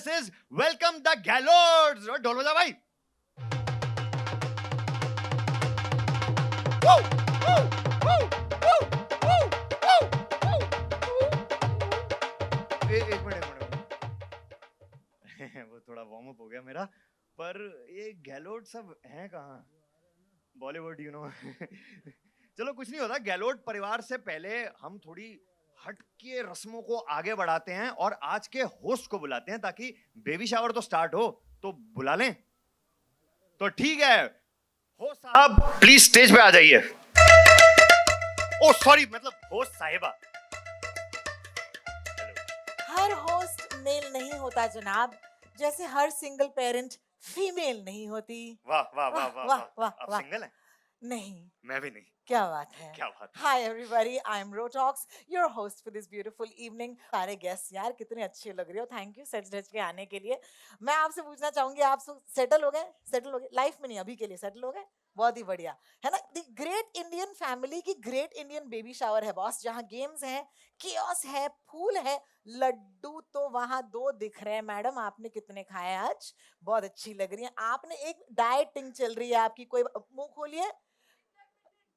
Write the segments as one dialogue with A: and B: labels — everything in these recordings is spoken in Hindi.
A: this is Welcome the Gallows. ढोल बजा भाई. एक मिनट. वो थोड़ा वार्म अप हो गया मेरा. पर ये गैलोट सब हैं कहाँ? Bollywood you know. चलो कुछ नहीं होता. गैलोट परिवार से पहले हम थोड़ी हटके रस्मों को आगे बढ़ाते हैं और आज के होस्ट को बुलाते हैं ताकि बेबी शावर तो स्टार्ट हो. तो बुला लें. तो ठीक है, होस्ट साहब प्लीज स्टेज पे आ जाइए. ओ सॉरी, मतलब होस्ट साहिबा.
B: हर होस्ट मेल नहीं होता जनाब, जैसे हर सिंगल पेरेंट फीमेल नहीं होती.
A: वाह वाह वाह वाह
B: वाह,
A: वाह.
B: वाह,
A: आप
B: वाह.
A: सिंगल हैं?
B: नहीं.
A: मैं भी नहीं.
B: क्या बात है.
A: क्या बात है.
B: Hi everybody, I'm Rotox, your host for this beautiful evening. सारे गेस्ट यार कितने अच्छे लग रहे हो. थैंक यू सच धज के आने के लिए. मैं आपसे पूछना चाहूंगी, आप सेटल हो गए लाइफ में? नहीं, अभी के लिए सेटल हो गए. बहुत ही बढ़िया है ना. द ग्रेट इंडियन फैमिली की ग्रेट इंडियन बेबी शावर है बॉस, जहाँ गेम्स है, कियोस है, फूल है, लड्डू तो वहां 2 दिख रहे हैं. मैडम आपने कितने खाए आज? बहुत अच्छी लग रही है. आपने एक डाइटिंग चल रही है आपकी. कोई मुंह खोलिए.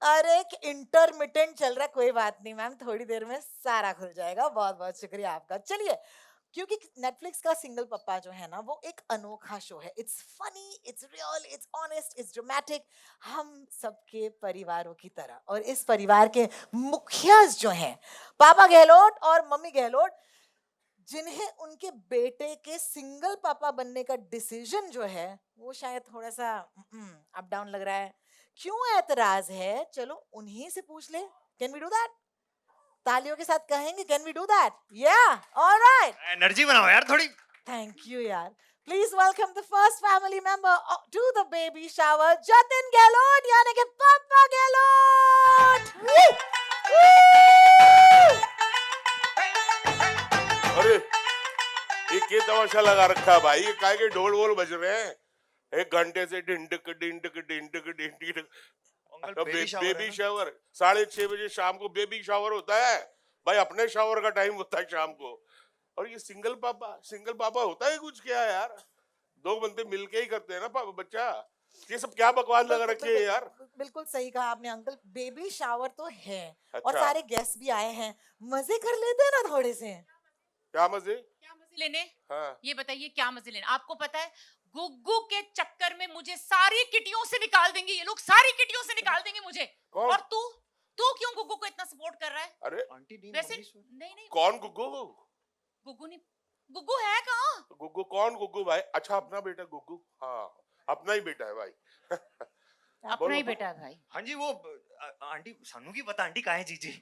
B: अरे इंटरमिटेंट चल रहा है. कोई बात नहीं मैम, थोड़ी देर में सारा खुल जाएगा. बहुत बहुत शुक्रिया आपका. चलिए, क्योंकि नेटफ्लिक्स का सिंगल पप्पा जो है ना, वो एक अनोखा शो है. It's funny, it's real, it's honest, it's dramatic. हम सबके परिवारों की तरह. और इस परिवार के मुखिया जो हैं, पापा गहलोत और मम्मी गहलोत, जिन्हें उनके बेटे के सिंगल पापा बनने का डिसीजन जो है वो शायद थोड़ा सा अप डाउन लग रहा है. क्यों ऐतराज है? चलो उन्हीं से पूछ ले. Can we do that? तालियों के साथ कहेंगे can we do that? Yeah alright.
A: Energy बनाओ यार थोड़ी.
B: थैंक यू यार. Please welcome the first family member to the baby shower, Jatin Gehlot यानी कि पापा गहलोत.
C: अरे ये क्या तमाशा लगा रखा है भाई? ये काय के ढोल वोल बज रहे हैं 1 घंटे से. डिंडक डिंडक डिंडक डिंडक. बेबी शावर 6:30 बजे शाम को बेबी शावर होता है भाई. अपने शावर का टाइम होता है शाम को. और ये सिंगल पापा होता है कुछ? क्या है यार, 2 बंदे मिलके ही करते हैं ना पापा बच्चा. ये सब क्या बकवास लगा रखी है यार.
B: बिल्कुल सही कहा आपने अंकल. बेबी शावर तो है.
C: अच्छा.
B: और सारे गेस्ट भी आए हैं. मजे कर लेते हैं ना थोड़े से.
C: क्या मजे
D: लेने?
C: हाँ.
D: ये बताइए क्या मजे लेने? आपको पता है गुग्गू के चक्कर में मुझे सारी किटियों से निकाल देंगे ये लोग. सारी किटियों से निकाल देंगे मुझे.
C: कौन?
D: और तू क्यों गुग्गू को इतना सपोर्ट कर रहा है?
C: अरे
A: आंटी
D: वैसे नहीं
C: कौन गुग्गू?
D: गुग्गू नहीं. गुग्गू है कहाँ?
C: गुग्गू कौन गुग्गू भाई? अच्छा अपना बेटा गुग्गू. हाँ अपना ही बेटा है भाई.
D: अपना ही बेटा है भाई.
A: हाँ जी. वो आंटी सानू की पता. आंटी कहाँ है जीजी?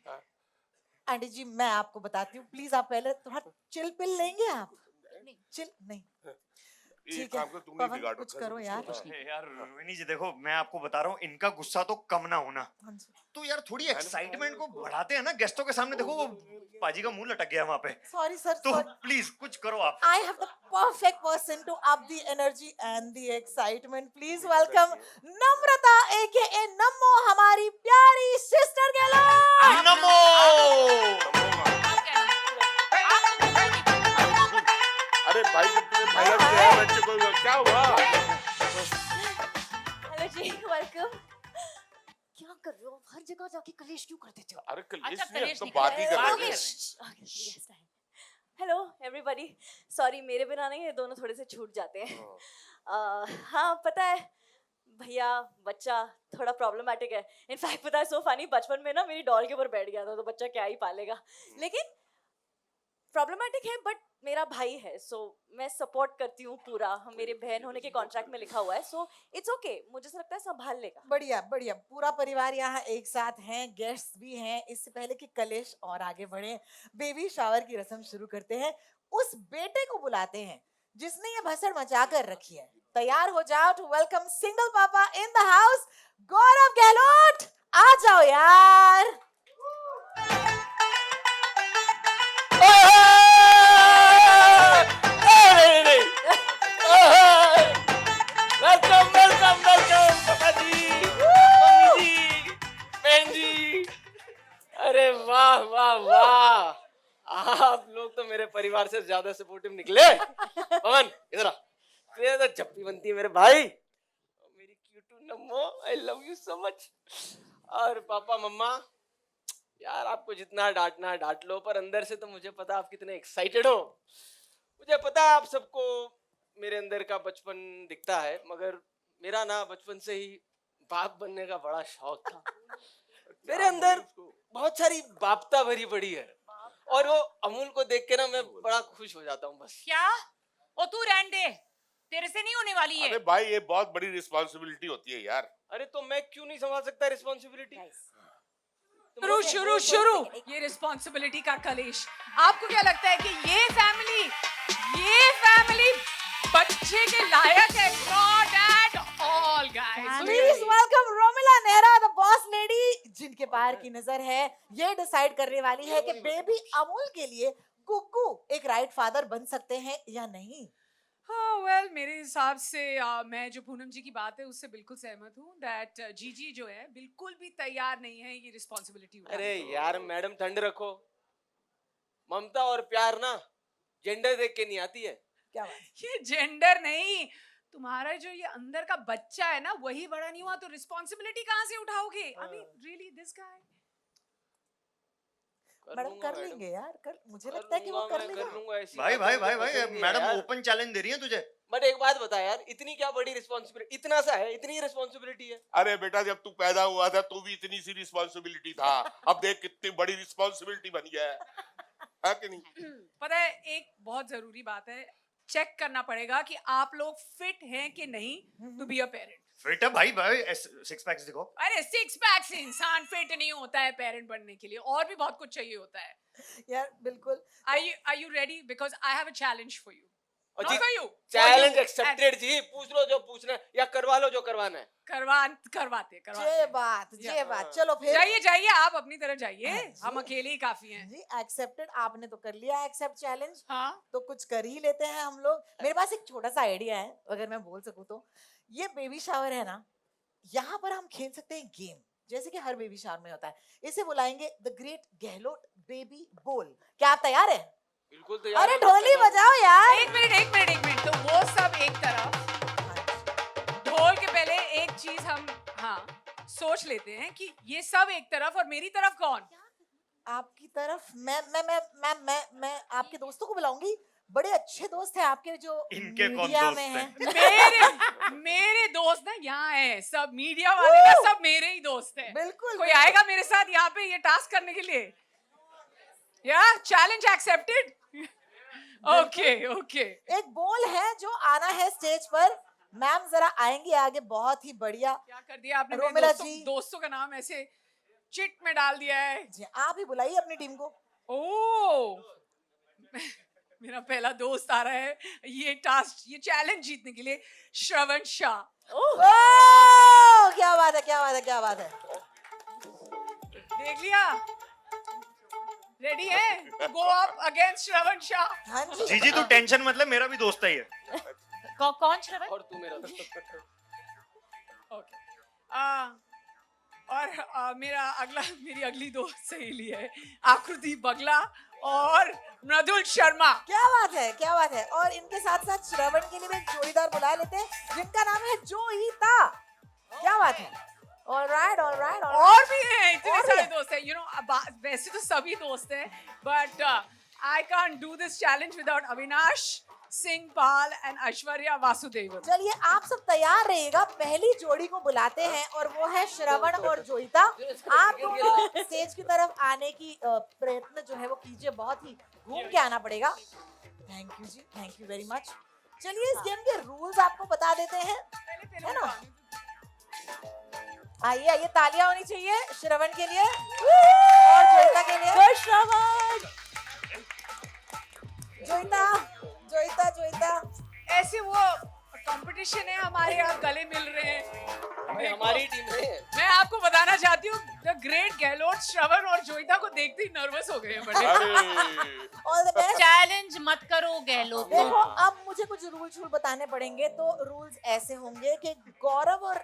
B: आंटी जी मैं आपको बताती हूँ. प्लीज आप पहले थोड़ा चिल पिल लेंगे आप. चिल नहीं. ठीक है पवन कुछ करो यार.
A: यार रोहिणी जी देखो, मैं आपको बता रहा हूँ, इनका गुस्सा तो कम ना होना. तो यार थोड़ी एक्साइटमेंट को बढ़ाते हैं ना गेस्टों के सामने. देखो वो पाजी का मुंह लटक गया वहाँ पे.
B: Sorry sir.
A: तो प्लीज कुछ करो आप.
B: I have the perfect person to up the energy and the excitement. Please welcome Namrata aka नम्मो, हमारी प्यारी सिस्टर गहलोत.
A: नमो.
C: अरे भाई जब तुमने पहला किया बच्चे को क्या हुआ?
E: हेलो जी, वेलकम. क्या कर रहे हो? हर जगह जाके कलेश क्यों कर देते हो?
C: अरे कलेश
D: अच्छा,
C: नहीं,
D: कलेश
C: तो
D: नहीं
C: बात ही कर रहे
D: कलेश.
C: थे.
E: Hello everybody. सॉरी मेरे बिना नहीं, ये दोनों थोड़े से छूट जाते हैं. हाँ पता है भैया, बच्चा थोड़ा प्रॉब्लमैटिक है. इनफैक्ट पता है सो फनी, बचपन में ना मेरी डॉल के ऊपर बैठ गया था, तो बच्चा क्या ही पालेगा. लेकिन प्रॉब्लमैटिक है बट मेरा भाई है, सो मैं सपोर्ट करती हूँ पूरा. हम मेरे बहन होने के कॉन्ट्रैक्ट में लिखा हुआ है, सो इट्स ओके. मुझे ऐसा लगता है संभाल लेगा.
B: बढ़िया बढ़िया. पूरा परिवार यहाँ एक साथ हैं, गेस्ट भी हैं. इससे पहले कि कलेश और आगे बढ़े, बेबी शावर की रस्म शुरू करते हैं. उस बेटे को बुलाते हैं जिसने ये भसड़ मचा कर रखी है. तैयार हो जाओ टू वेलकम सिंगल पापा इन द हाउस, गौरव गहलोत. आ जाओ यार.
F: अरे वाह वाह वाह, आप लोग तो मेरे परिवार से ज्यादा सपोर्टिव निकले. पवन सलमान इधर आ, तेरे तो जप्पी बनती है मेरे भाई, मेरी क्यूटू Nammo, I love you so much. और पापा मम्मा, यार आपको जितना डांटना है डांट लो, पर अंदर से तो मुझे पता आप कितने एक्साइटेड हो। मुझे पता है आप सबको मेरे अंदर का बचपन दिखता है, मगर मेरा ना बचपन से ही बाप बनने का बड़ा शौक था। मेरे अंदर बहुत सारी बापता भरी पड़ी है, और वो अमूल को देख के ना मैं बड़ा खुश हो जाता हूँ बस।
D: क्या? ओ तू रहने दे, तेरे से नहीं होने वाली है।
C: अरे भाई ये बहुत बड़ी रिस्पॉन्सिबिलिटी होती है यार।
F: अरे तो मैं क्यों नहीं संभाल सकता रिस्पॉन्सिबिलिटी?
D: शुरू शुरू शुरू ये रिस्पॉन्सिबिलिटी का कलेश। आपको क्या लगता है कि ये फैमिली बच्चे के लायक है? Not at all guys.
B: Please welcome Romila Nehra, the boss lady, जिनके पैर की नजर है ये डिसाइड करने वाली है कि बेबी अमूल के लिए गुग्गू एक राइट फादर बन सकते हैं या नहीं।
G: हाँ वेल मेरे हिसाब से मैं जो पूनम जी की बात है उससे बिल्कुल सहमत हूँ दैट जीजी जो है बिल्कुल भी तैयार नहीं है ये रिस्पॉन्सिबिलिटी
F: अरे यार मैडम ठंड रखो, ममता और प्यार ना जेंडर देख के नहीं आती है।
B: क्या बात?
G: ये जेंडर नहीं, तुम्हारा जो ये अंदर का बच्चा है ना वही बड़ा नहीं हुआ तो रिस्पॉन्सिबिलिटी कहाँ से उठाओगे? I mean really this guy.
B: Madam कर लेंगे यार, कर, मुझे लगता है कि वो कर लेगा।
A: भाई मैडम ओपन चैलेंज दे रही है तुझे।
F: बट एक बात बता यार, इतनी क्या बड़ी रिस्पॉन्सिबिलिटी, इतना सा है, इतनी रिस्पॉन्सिबिलिटी है।
C: अरे बेटा जब तू पैदा हुआ था तू भी इतनी सी रिस्पॉन्सिबिलिटी था, अब देख कितनी बड़ी रिस्पॉन्सिबिलिटी बन गया है कि नहीं?
G: पता है एक बहुत जरूरी बात है, चेक करना पड़ेगा कि आप लोग फिट हैं कि नहीं to be a parent.
A: Fit है भाई, सिक्स पैक्स दिखो।
G: अरे सिक्स पैक से इंसान फिट नहीं होता है पेरेंट बनने के लिए, और भी बहुत कुछ चाहिए होता है।
B: यार बिल्कुल।
G: Are you ready? Because I have a challenge for you.
F: और
G: Not
F: जी,
G: for you.
F: चैलेंज एक्सेप्टेड जी, पूछ लो जो पूछना है या करवा लो जो करवाना है।
G: करवाते
B: ये बात चलो फिर
G: जाइए आप अपनी तरफ जाइए,
B: हाँ,
G: हम अकेले ही काफी हैं।
B: जी एक्सेप्टेड, आपने तो कर लिया एक्सेप्ट चैलेंज,
G: हाँ
B: तो कुछ कर ही लेते हैं हम लोग। मेरे पास एक छोटा सा आइडिया है, अगर मैं बोल सकूं तो। ये बेबी शावर है ना, यहाँ पर हम खेल सकते हैं गेम, जैसे कि हर बेबी शावर में होता है। इसे बुलाएंगे द ग्रेट गहलोत बेबी बोल। क्या आप तैयार हैं?
F: बिल्कुल तैयार।
B: अरे ढोली बजाओ यार।
G: एक मिनट तो वो सब एक तरफ, ढोल के पहले एक चीज हम सोच लेते हैं कि ये सब एक तरफ और मेरी तरफ कौन?
B: आपकी तरफ मैं आपके दोस्तों को बुलाऊंगी, बड़े अच्छे दोस्त हैं आपके जो
A: इनके कौन
B: मीडिया
A: दोस्त
B: में
A: हैं?
B: हैं।
G: मेरे दोस्त ना यहाँ हैं, सब मीडिया वाले ना सब मेरे ही दोस्त हैं।
B: बिल्कुल
G: कोई आएगा मेरे साथ यहाँ पे ये टास्क करने के लिए? या चैलेंज एक्सेप्टेड? ओके
B: एक बोल है जो आना है स्टेज पर। मैम जरा आएंगे आगे, बहुत ही बढ़िया।
G: क्या कर दिया आपने मेरे
B: रोमिला जी।
G: दोस्तों का नाम ऐसे चिट में डाल दिया है।
B: जी आप ही बुलाइए अपनी टीम को।
G: ओह मेरा पहला दोस्त आ रहा है ये टास्क, ये चैलेंज जीतने के लिए, श्रवण शाह।
B: ओह क्या बात है, क्या बात है, क्या बात है।
G: देख लिया, रेडी है गो अप अगेंस्ट श्रवण शाह।
B: हाँ जी
A: जीजी तू टेंशन मतलब, मेरा भी दोस्त है ये।
D: कौन श्रवण?
F: और तू मेरा
G: ओके और मेरी अगली दोस्त सहेली है आकृति बगला और मृदुल शर्मा।
B: क्या बात है, क्या बात है। और इनके साथ साथ श्रवण के लिए भी एक जोड़ीदार बुला लेते हैं जिनका नाम है जोईता। क्या बात है। ऑलराइट
G: और भी हैं, इतने
B: और भी
G: सारे
B: हैं।
G: दोस्त हैं। वैसे तो सभी दोस्त हैं, but I can't do this challenge without Avinash Singh Pal and Aishwarya Vasudevan.
B: चलिए आप सब तैयार रहिएगा, पहली जोड़ी को बुलाते हैं और वो है श्रवण और जोईता। आप दोनों स्टेज की तरफ आने की प्रयत्न जो है वो कीजिए, बहुत ही घूम के आना पड़ेगा। Thank you ji, thank you very much. चलिए इस गेम के रूल्स आपको बता देते हैं, है ना। आइए तालियां होनी चाहिए श्रवण के लिए और जोईता के लिए। श्रवण, जोईता।
G: ऐसे वो कंपटीशन है हमारे यहाँ, गले मिल रहे हैं।
F: हमारी टीम है।
G: मैं आपको बताना चाहती हूँ द ग्रेट गहलोत श्रवण और जोईता को देखते ही नर्वस हो गए हैं बड़े।
C: अरे
B: ऑल द बेस्ट।
D: चैलेंज मत करो गहलोत को।
B: देखो अब मुझे कुछ रूल कुछ रूल बताने पड़ेंगे तो रूल्स ऐसे होंगे कि गौरव और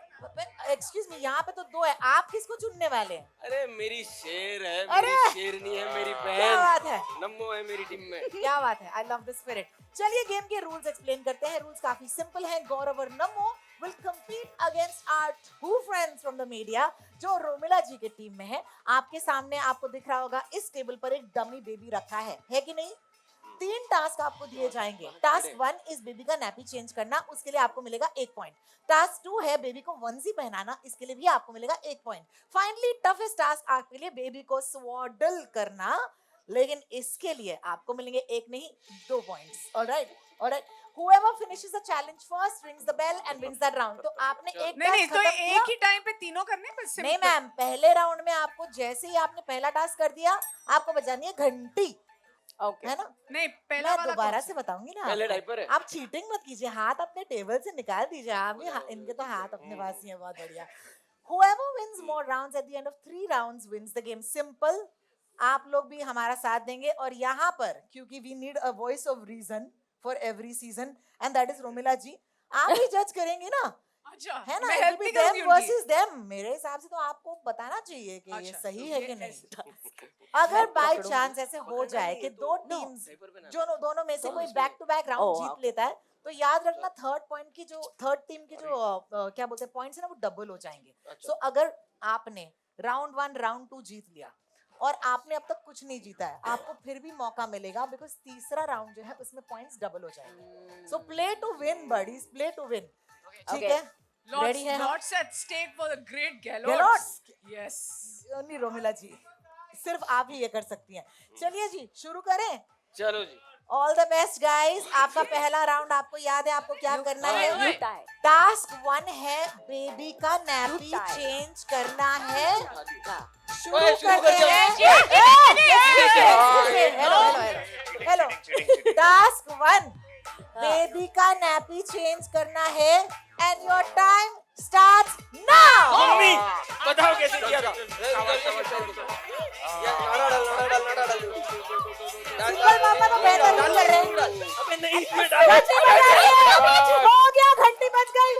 B: एक्सक्यूज मी यहाँ पे तो दो है, आप किसको चुनने वाले हैं?
F: अरे मेरी शेर है,
B: अरे!
F: मेरी शेरनी है, मेरी
B: क्या बात
F: बहन
B: है,
F: नम्मो है मेरी टीम में।
B: क्या बात है, आई लव द स्पिरिट। चलिए गेम के रूल्स एक्सप्लेन करते हैं। रूल्स काफी सिंपल हैं। गौरव और नमो will compete against our two friends from the media जो रोमिला जी के टीम में है। आपके सामने आपको दिख रहा होगा इस टेबल पर एक डमी बेबी रखा है कि नहीं? 3 टास्क आपको दिए जाएंगे। टास्क 1 इस बेबी का नैपी चेंज करना, उसके लिए आपको मिलेगा 1 पॉइंट। टास्क 2 है बेबी को वंसी पहनाना, इसके लिए भी आपको मिलेगा 1 पॉइंट। फाइनली टफेस्ट टास्क आपके लिए बेबी को स्वाडल करना, लेकिन इसके लिए आपको मिलेंगे 1 नहीं 2 points. Alright whoever finishes the challenge first rings the bell and wins that round। तो आपने एक
G: नहीं
B: task
G: तो
B: खत्म किया।
G: एक ही टाइम पे तीनों करने बस
B: नहीं
G: simple।
B: मैम, पहले राउंड में आपको जैसे ही आपने पहला टास्क कर दिया आपको बजानी है घंटी,
E: ओके
B: है ना?
G: नहीं पहला
B: मैं
G: वाला
B: दोबारा
G: कौन
B: से बताऊंगी ना
F: पहले
B: आपको।
F: डायपर है।
B: आप चीटिंग मत कीजिए, हाथ अपने टेबल से निकाल दीजिए। आप भी इनके तो हाथ अपने पास ही है, बहुत बढ़िया। Whoever wins more rounds at the end of 3 rounds wins the game। Simple। आप लोग भी हमारा साथ देंगे और यहाँ पर क्योंकि we need a voice of reason for every season and that is Romila जी, आप ही जज करेंगे ना,
G: अच्छा
B: है ना?
G: मैं
B: It will
G: हेल्प
B: be
G: नहीं
B: them
G: करूंगी उनकी।
B: versus them। मेरे हिसाब से तो आपको बताना चाहिए कि ये
G: अच्छा,
B: सही
G: तो
B: है
G: ये
B: कि नहीं।
G: ऐसे-
B: अगर बाय
E: पकड़ूंगी।
B: चांस ऐसे हो
F: पकड़ना
B: जाए
F: नहीं,
B: कि
F: ये
B: दो
F: तो-
B: टीम्स
F: डायपर पहनाना।
B: जो दोनों में से
F: तो
B: कोई
F: इसमें-
B: back to back round
E: oh,
B: जीत
E: okay।
B: लेता है तो याद रखना थर्ड टीम की जो क्या बोलते हैं पॉइंट्स है ना, वो डबल हो जाएंगे।
F: अच्छा।
B: सो अगर आपने राउंड 1 राउंड 2 जीत लिया और आपने अब तक कुछ नहीं जीता है, आपको फिर भी मौका मिलेगा बिकॉज तीसरा राउंड जो है उसमें पॉइंट्स डबल हो जाएंगे। So play to win buddies, play to win. ठीक
E: Okay।
B: है, रेडी है हम?
G: Lots at stake for the great
B: Galots।
G: Galots। Yes।
B: Only Romila ji, सिर्फ आप ही ये कर सकती हैं। चलिए जी शुरू करें।
F: चलो जी।
B: All the best guys. आपका पहला राउंड आपको याद है आपको क्या करना
G: ओए,
B: है?
G: ओए।
E: You tie।
B: टास्क 1 है बेबी का नैपी
E: You tie।
B: चेंज करना है।
E: हाँ।
B: शुरू
F: ओए, शुरू
B: करते
F: कर
B: हैं।
F: दिया।
B: हेलो। टास्क 1 बेबी का नैपी चेंज करना है and your time starts now.
F: Mummy बताओ कैसे किया था। नाड़ा डाल।
B: सिंपल मामा तो बेहतर नहीं कर रहे हैं।
F: अबे नहीं इसमें डाल।
B: घंटी बज रही है। हो गया, घंटी बज गई।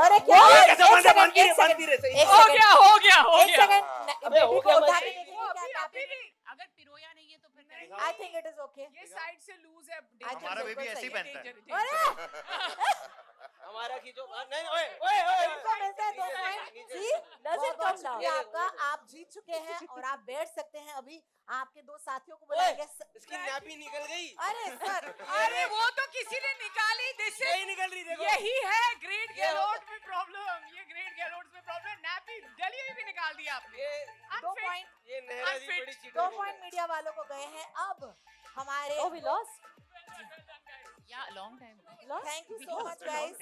B: अरे क्या
F: ओए,
B: है?
F: कैसे
B: एक
F: बांधे,
B: सेकंड,
F: बांध
B: एक
F: दी रे,
B: सेकंड,
F: सही।
B: एक
G: हो
B: सेकंड,
G: गया हो गया हो
B: एक
G: गया।
B: सेकंड।
F: अबे हो
B: बेबी को
F: गया,
B: उठा
F: मैं-
B: के देखेंगे क्या
G: अभी
B: नैपी?
G: भी
D: अगर पिरोया नहीं है तो फिर
G: नहीं।
D: करेगा।
B: आई थिंक इट इज ओके।
G: ये साइड से लूज है।
A: हमारा
B: बिल्कुल
A: बेबी ऐसे ही
B: सही है।
A: पहनता है।
B: अरे
F: हमारा खींचो। नहीं ओए ओए ओए।
B: इनको मिलते हैं 2 पॉइंट। जी,
E: Does
B: बहुत
E: it
B: बहुत
E: come down?
B: शुक्रिया आपका, आप जीत चुके हैं और आप बैठ सकते हैं। अभी आपके 2 साथियों को बुलाएंगे।
F: इसकी नैपी निकल गई।
B: अरे सर,
G: अरे वो तो किसी ने निकाली। दिस
F: यही निकल रही देखो।
G: यही है ग्रेट
F: ये होता-
G: गैलोट में प्रॉब्लम। ये ग्रेट गैलोट्स में प्रॉब्लम। नैपी डली भी निकाल दिया आपने।
F: ये
B: 2
G: Unfit।
B: पॉइंट,
F: ये नहरा जी
G: Unfit।
F: बड़ी चीटर
B: 2
F: है।
B: पॉइंट मीडिया वालों को गए हैं। अब हमारे
E: Oh, we lost?
D: या long time
E: Lost?
B: Thank you so much guys.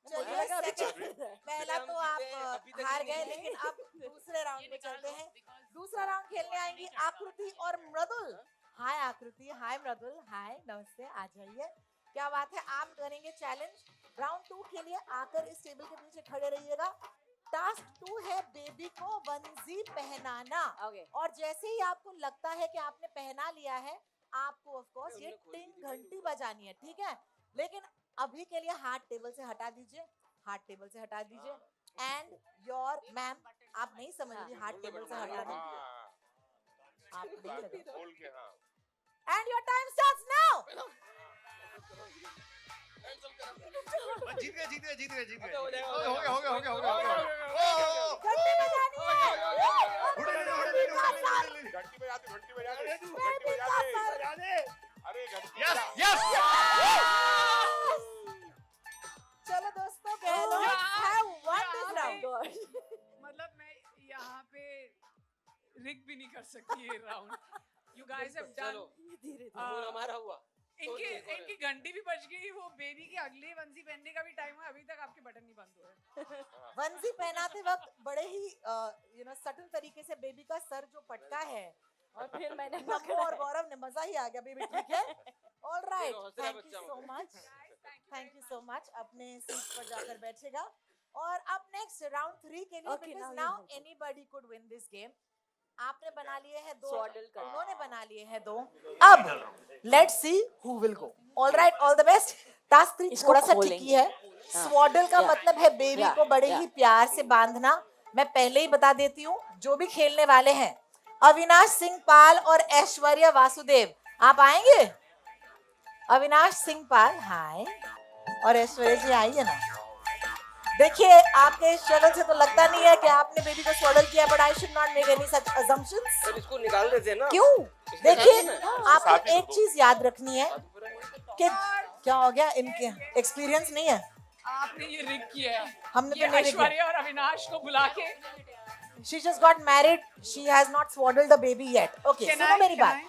E: मुझे
B: चलिए
E: लगा अभी
B: सेकंड,
E: चल रहा है।
B: पहला तो
F: हम
B: आप
F: जीते, अभी तक
B: हार
F: ही
B: गए,
F: नहीं
B: लेकिन अब दूसरे राउंड पे चलते हैं। दूसरा राउंड खेलने आएंगी आकृति और मृदुल। हाय आकृति, हाय मृदुल, हाय नमस्ते, आ जाइए। क्या बात है, आप करेंगे चैलेंज। राउंड 2 के लिए आकर इस टेबल के पीछे खड़े रहिएगा। टास्क 2 है बेबी को वंजी पहनाना
E: Okay।
B: और जैसे ही आपको लगता है कि आपने पहना लिया है, आपको ऑफ कोर्स ये टिंग घंटी बजानी है, ठीक है? लेकिन अभी के लिए हाथ टेबल से हटा दीजिए, हाथ टेबल से हटा दीजिए। एंड योर मैम, आप नहीं समझ रही, हाथ टेबल से हटा दीजिए।
C: हाँ,
B: आप नहीं लगा।
C: खोल के हाँ।
B: And your time starts now.
A: जीत गए।
F: हो जाएगा,
A: हो गया।
B: घंटी बजानी है।
C: घंटी बजा दे, घंटी बजा दे,
B: बेबी
C: घंटी
B: का
C: बजा दे।
B: सर।
C: अरे घंटी
A: यस
C: बजा।
A: यस।
B: चलो दोस्तों, Gehlot have won this
G: Yeah,
B: round.
E: God।
G: मतलब मैं यहाँ पे रिक भी नहीं कर सकती ये round. You guys have done.
F: चलो
E: धीरे
F: खून हमारा हुआ।
G: इनकी घंटी भी बज गई। वो बेबी की अगली वंसी पहनने का भी टाइम है। अभी तक आपके बटन नहीं बंद हुए।
B: वंजी पहनाते वक्त बड़े ही सटल तरीके से बेबी का सर जो पटका है,
E: और फिर मैंने
B: नमो और गौरव ने मजा ही आ गया। बेबी ठीक है? ऑलराइट,
F: हंस रहा है
B: थैंक यू
F: बच्चा
B: so much, thank you so much. अपने सीट पर जाकर बैठेगा। और अब नेक्स्ट राउंड 3 के लिए,
E: Okay,
B: because
E: now you
B: now
E: help me.
B: Anybody could win this game. आपने बना लिए हैं 2,
E: Swaddle करना।
B: उन्होंने बना लिए हैं 2। अब let's see who will go. Alright, all the best. Task 3
E: इसको
B: थोड़ा सा
E: खोलेंगे।
B: ट्रिकी है। स्वाडल का
E: Yeah.
B: मतलब है बेबी
E: Yeah.
B: को बड़े
E: Yeah.
B: ही प्यार से बांधना। मैं पहले ही बता देती हूँ, जो भी खेलने वाले हैं, अविनाश सिंह पाल और ऐश्वर्या वासुदेव, आप आएंगे? अविनाश सिंह पाल हाय, और ऐश्वर्या जी आइए ना। देखिए, आपके स्ट्रगल से तो लगता नहीं है कि आपने बेबी को स्वाडल किया, but I should not make any such assumptions.
F: फिर इसको निकाल देते हैं ना।
B: क्यों? देखिए,
C: साथ
B: आपको
C: ही
B: एक
C: तो दो।
B: चीज याद रखनी है कि क्या हो गया, इनके एक्सपीरियंस नहीं है।
G: आपने ये रिग किया है।
B: हमने
G: ये
B: तो नहीं किया।
G: ऐश्वर्या और अविनाश को बुला के
B: She just got married. She has not swaddled the baby yet. Okay,
G: Can
B: सुनो
G: I-
B: मेरी
G: can
B: बात।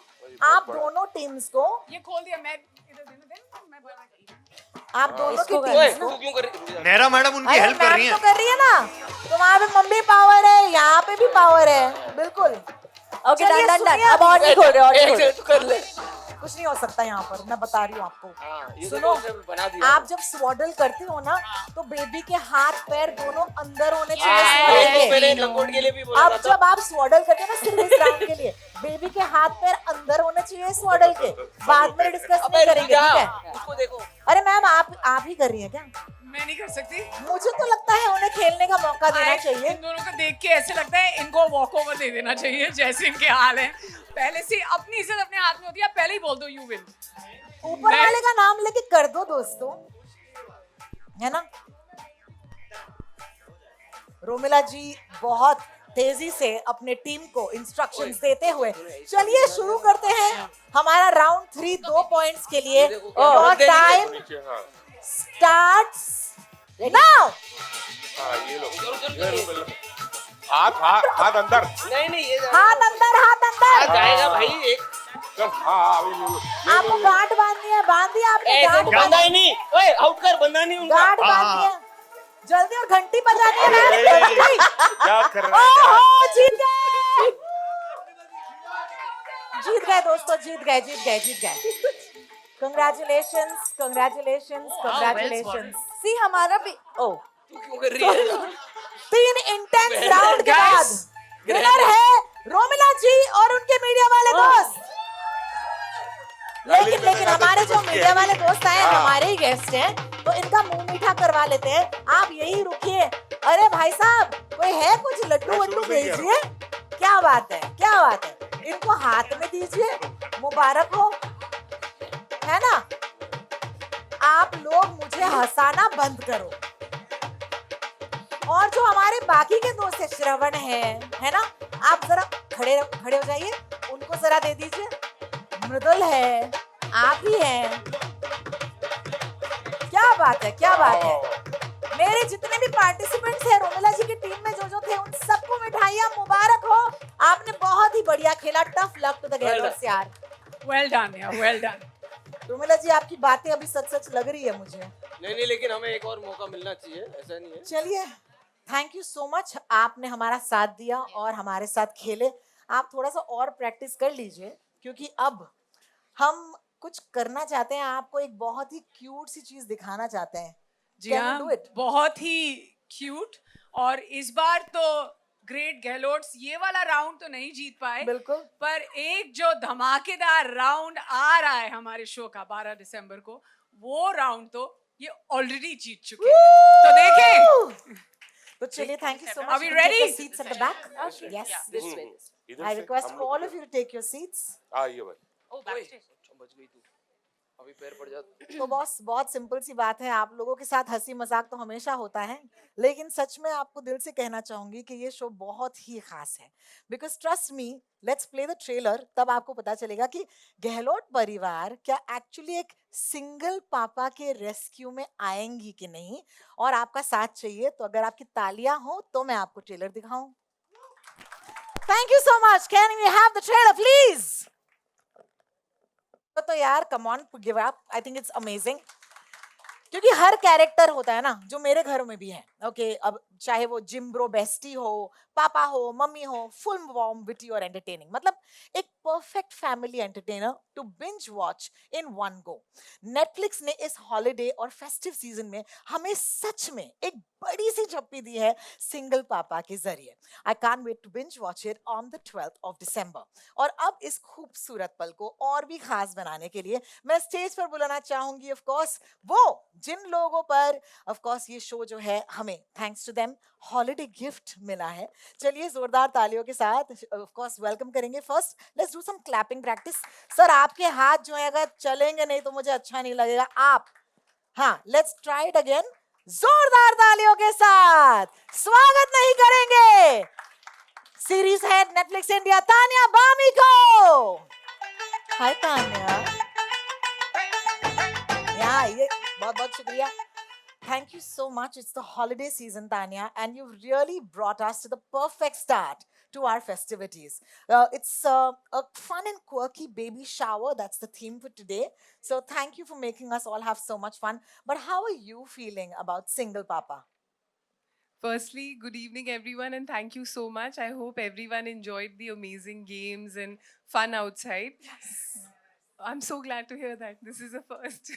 B: आप दोनों टीम्स को,
G: ये खोल दिया। मैं इधर देना मैं बना के
B: आप दोनों की
F: ओए
B: टीम्स
F: तू
B: को,
F: क्यों कर रही?
A: नेहरा मैडम उनकी
B: अरे
A: हेल्प कर रही
B: मैम
A: हैं।
B: तो कर रही है ना, तो वहाँ पे मम्मी पावर है, यहाँ पे भी पावर है, बिल्कुल।
E: ओके
B: चलिए,
E: डन
B: सुनिए
E: अब और नहीं खोल रहे, और नहीं
F: एक
E: खोल रहे।
F: सेकंड तू कर ले।
B: कुछ नहीं हो सकता यहाँ पर, मैं बता रही हूँ आपको।
F: हाँ, ये
B: सुनो,
F: देखो उसने बना दिया।
B: आप जब स्वाडल करते हो ना, तो बेबी के हाथ पैर दोनों अंदर होने
F: हाँ,
B: चाहिए
F: ये
B: स्वाडल
F: तो
B: के।
F: मैंने लंगोट के लिए भी बोला
B: अब
F: था।
B: जब आप स्वाडल करते हैं ना, सिर्फ इस राउंड के लिए, बेबी के हाथ पैर अंदर होने चाहिए स्वाडल के। बाद में डिस्कस
F: अबे
B: नहीं करेंगे,
F: रुक जा,
B: ठीक है?
F: इसको देखो।
B: अरे मैम, आप ही कर रही हैं क्या?
G: मैं नहीं कर सकती।
B: मुझे तो लगता है उन्हें खेलने का मौका देना चाहिए।
G: इन दोनों को देख के ऐसे लगता है इनको वॉक ओवर दे देना चाहिए, जैसे इनके हाल है। पहले से अपनी इज्जत अपने हाथ में होती है, पहले ही बोल दो यू विन।
B: ऊपर
G: मैं-
B: वाले का नाम लेके कर दो दोस्तों, है ना? रोमिला जी बहुत तेजी से अपने टीम को इंस्ट्रक्शंस देते हुए, चलिए शुरू करते हैं हमारा राउंड 3 2 पॉइंट्स के लिए। और
F: रख देनी है
B: टाइम
C: नीचे हाँ
B: स्टार्ट्स नाउ।
C: हाँ ये लो ये लो। हाथ हाथ हाथ अंदर
F: नहीं नहीं ये
B: हाथ अंदर, हाथ
F: आ
B: अंदर।
F: जाएगा भाई एक।
C: चल हाँ अभी ले लो
B: आपको गांठ बांधनी है, बांध दिया आपने
F: ऐसे
B: गांठ
F: बंदा
B: बांध
F: ही नहीं। ओए आउट कर, बंदा नहीं उनका।
B: गांठ
A: हाँ,
B: बांध
A: हाँ।
B: दिया जल्दी, और घंटी बजानी है मैम,
C: ए,
B: घंटी।
C: क्या कर रहे हैं
B: ओहो, जीत गए, जीत गए दोस्तों, जीत गए, जीत गए, जीत गए। Congratulations, congratulations, congratulations. सी हमारा भी, ओ,
F: तू क्यों कर रही है?
B: 3 इंटेंस राउंड के
G: Guys,
B: बाद विनर है रोमिला जी और उनके मीडिया वाले दोस्त। लेकिन लेकिन हमारे जो मीडिया वाले दोस्त आए, हमारे ही गेस्ट हैं, तो इनका मुंह मीठा करवा लेते हैं। आप यही रुकिए। अरे भाई साहब, कोई है कुछ लड्डू वड्डू भेजिए। क्या बात है, क्या बात है, इनको हाथ में दीजिए, मुबारक हो, है ना? आप लोग मुझे हंसाना बंद करो। और जो हमारे बाकी के दोस्त है, श्रवण है ना, आप जरा खड़े खड़े हो जाइए, उनको जरा दे दीजिए। मृदुल है, आप ही हैं। क्या बात है, क्या बात है। मेरे जितने भी पार्टिसिपेंट्स हैं रोमिला जी की टीम में जो थे, उन सबको मिठाइयाँ मुबारक हो। आपने बहुत ही बढ़िया खेला। टफ लक टू द गेलर्स यार।
G: वेल डन यार, वेल डन।
B: रोमिला जी, आपकी बातें अभी सच सच लग रही है मुझे।
F: नहीं नहीं, लेकिन हमें एक और मौका मिलना चाहिए, ऐसा नहीं है।
B: चलिए, थैंक यू सो मच, आपने हमारा साथ दिया और हमारे साथ खेले। आप थोड़ा सा और प्रैक्टिस कर लीजिए, क्योंकि अब हम कुछ करना चाहते हैं, आपको एक बहुत ही क्यूट सी चीज दिखाना चाहते हैं।
G: जी
B: Can we
G: हाँ,
B: do it?
G: बहुत ही क्यूट। और इस बार तो ग्रेट गहलोट्स ये वाला राउंड तो नहीं जीत पाए,
B: बिल्कुल।
G: पर एक जो धमाकेदार राउंड आ रहा है हमारे शो का 12 दिसंबर को, वो राउंड तो ये ऑलरेडी जीत चुके हैं। तो देखें।
B: तो चलिए, thank you so
G: Are
B: much.
G: we ready?
B: Seats at the back. Yes.
F: This way.
C: इधर
B: I
C: से
B: request
C: हम लोग
B: all of you to take your seats.
C: हाँ ये भाई
D: ओ
F: ओए, बच गई तू। अभी पैर पड़ जाता।
B: तो बॉस, बहुत सिंपल सी बात है, आप लोगों के साथ हंसी मजाक तो हमेशा होता है, लेकिन सच में आपको दिल से कहना चाहूंगी कि ये शो बहुत ही खास है। Because trust me, let's play the trailer, तब आपको पता चलेगा कि गहलोत परिवार क्या एक्चुअली एक सिंगल पापा के रेस्क्यू में आएंगी कि नहीं। और आपका साथ चाहिए, तो अगर आपकी तालियां हो तो मैं आपको ट्रेलर दिखाऊं। Thank you so much. Can we have the trailer please? तो यार, come on, give up. I think it's amazing, क्योंकि हर कैरेक्टर होता है ना, जो मेरे घरों में भी है, ओके अब चाहे वो जिम ब्रो बेस्टी हो, पापा हो, मम्मी हो, फुल वार्म विटी और एंटरटेनिंग, मतलब एक perfect family entertainer to binge watch in one go. Netflix ने इस हॉलिडे और फेस्टिव सीजन में हमें सच में एक बड़ी सी झप्पी दी है सिंगल पापा के जरिए। I can't wait to binge watch it on the 12th of December। और अब इस खूबसूरत पल को और भी खास बनाने के लिए मैं स्टेज पर बुलाना चाहूंगी ऑफ कोर्स वो जिन लोगों पर ऑफ कोर्स ये शो जो है हमें thanks to them holiday gift मिला है। चलिए जोरदार तालियों के साथ ऑफ कोर्स वेलकम करेंगे। First let's do some clapping practice. Sir आपके हाथ जो है अगर चलेंगे नहीं तो मुझे अच्छा नहीं लगेगा। आप हाँ लेट्स ट्राई इट अगेन। जोरदार तालियों के साथ स्वागत नहीं करेंगे series head Netflix India Tanya बामी को। हाय तान्या। ये बहुत बहुत शुक्रिया। Thank you so much. It's the holiday season, Tanya, and you've really brought us to the perfect start to our festivities. It's a fun and quirky baby shower. That's the theme for today. So thank you for making us all have so much fun. But how are you feeling about single papa?
G: Firstly, good evening, everyone, and thank you so much. I hope everyone enjoyed the amazing games and fun outside. I'm so glad to hear that. This is a first.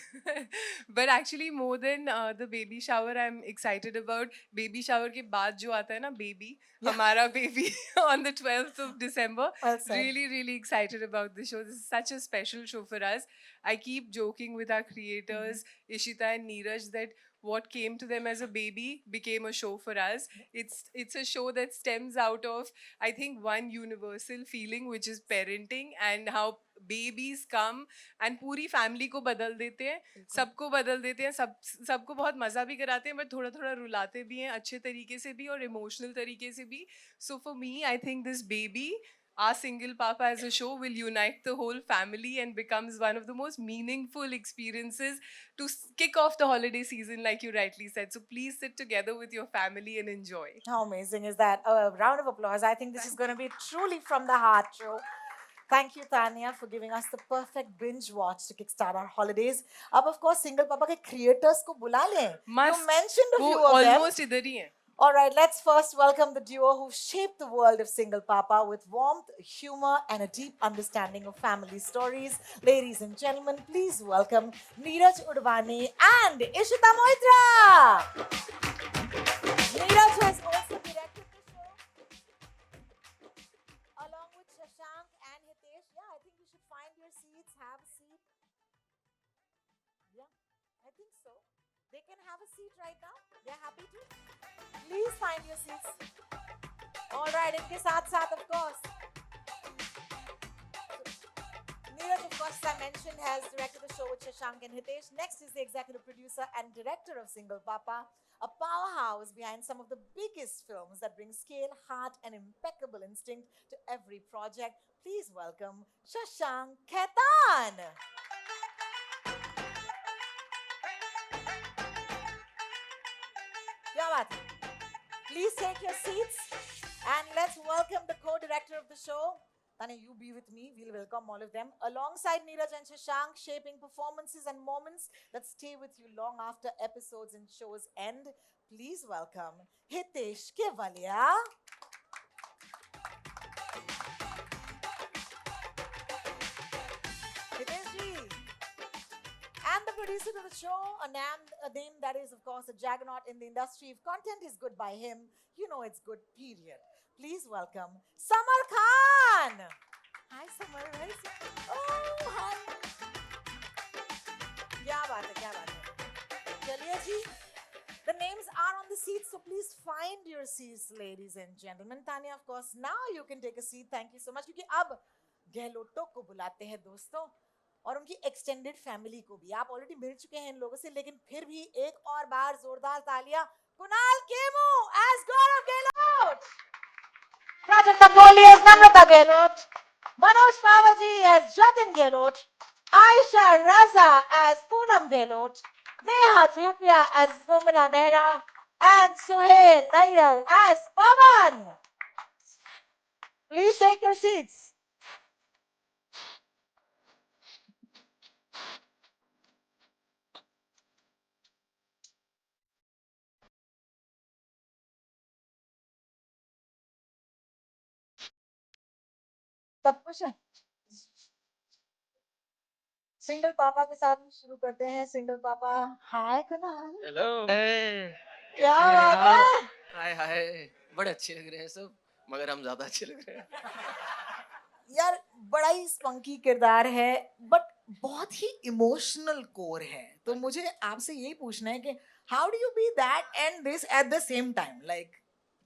G: But actually, more than the baby shower, I'm excited about baby shower के बाद जो आता है ना baby, हमारा baby on the 12th of December.
B: Well said.
G: Really, really excited about this show. This is such a special show for us. I keep joking with our creators, Ishita and Neeraj, that what came to them as a baby became a show for us. It's a show that stems out of, I think, one universal feeling, which is parenting, and how babies come and पूरी फैमिली को बदल देते हैं, सबको बदल देते हैं, सबको बहुत मजा भी कराते हैं, बट थोड़ा थोड़ा रुलाते भी हैं, अच्छे तरीके से भी और इमोशनल तरीके से भी. So for me, I think this baby, our single papa as a show, will unite the whole family and becomes one of the most meaningful experiences to kick off the holiday season, like you rightly said. So please sit together with your family and enjoy.
B: How amazing is that? A round of applause. I think this is going to be truly from the heart show. Thank you, Tanya, for giving us the perfect binge watch to kickstart our holidays. अब of course single papa के creators को बुला लें.
G: Must.
B: You mentioned a
G: वो
B: few of them.
G: almost इधर ही हैं.
B: All right, let's first welcome the duo who shaped the world of single papa with warmth, humor, and a deep understanding of family stories. Ladies and gentlemen, please welcome Neeraj Udvani and Ishita Moitra. Neeraj has also directed the show along with Shashank and Hitesh. Yeah, I think you should find your seats, have a seat. Yeah, I think so. They can have a seat right now. They're happy to. Please find your seats. All right, इनके साथ साथ of course. Neeraj, of course, as I mentioned, has directed the show with Shashank and Hitesh. Next is the executive producer and director of Single Papa, a powerhouse behind some of the biggest films that bring scale, heart, and impeccable instinct to every project. Please welcome Shashank Khaitan. क्या बात है? Please take your seats and let's welcome the co-director of the show. Tanya, you be with me. We'll welcome all of them. Alongside Neeraj and Shashank, shaping performances and moments that stay with you long after episodes and shows end. Please welcome Hitesh Kevalia. Hitesh ji. And the producer to the show, a name that is, of course, a juggernaut in the industry. If content is good by him, you know it's good, period. Please welcome Samar Khan. Hi, Samar. Where is he? Oh, hi. क्या बात है, क्या बात है. चलिए जी. The names are on the seats, so please find your seats, ladies and gentlemen. Tanya, of course, now you can take a seat. Thank you so much. क्योंकि अब गहलोतों को बुलाते हैं दोस्तों. और उनकी एक्सटेंडेड फैमिली को भी. आप ऑलरेडी मिल चुके हैं इन लोगों से, लेकिन फिर भी एक और बार जोरदार तालियां. Kunal chemo as Gaurav Gehlot, Prajakta Kohli as Namrata Gehlot, Manoj Pavaji as Jatin Gehlot, Aisha Raza as Poonam Gehlot, Neha Tripia as Bhumina Nehra, and Suhail Nair as Pavan. Please take your seats. Padma Bhushan single पापा के साथ में शुरू करते हैं। सिंगल पापा, हाय कुणाल,
F: हेलो
B: क्या बात है?
F: हाय हाय बड़े अच्छे लग रहे हैं सब मगर हम ज्यादा अच्छे लग रहे हैं
B: यार बड़ा ही स्पंकी किरदार है, बट बहुत ही इमोशनल कोर है। तो मुझे आपसे यही पूछना है कि how do you be that and this at the same time, like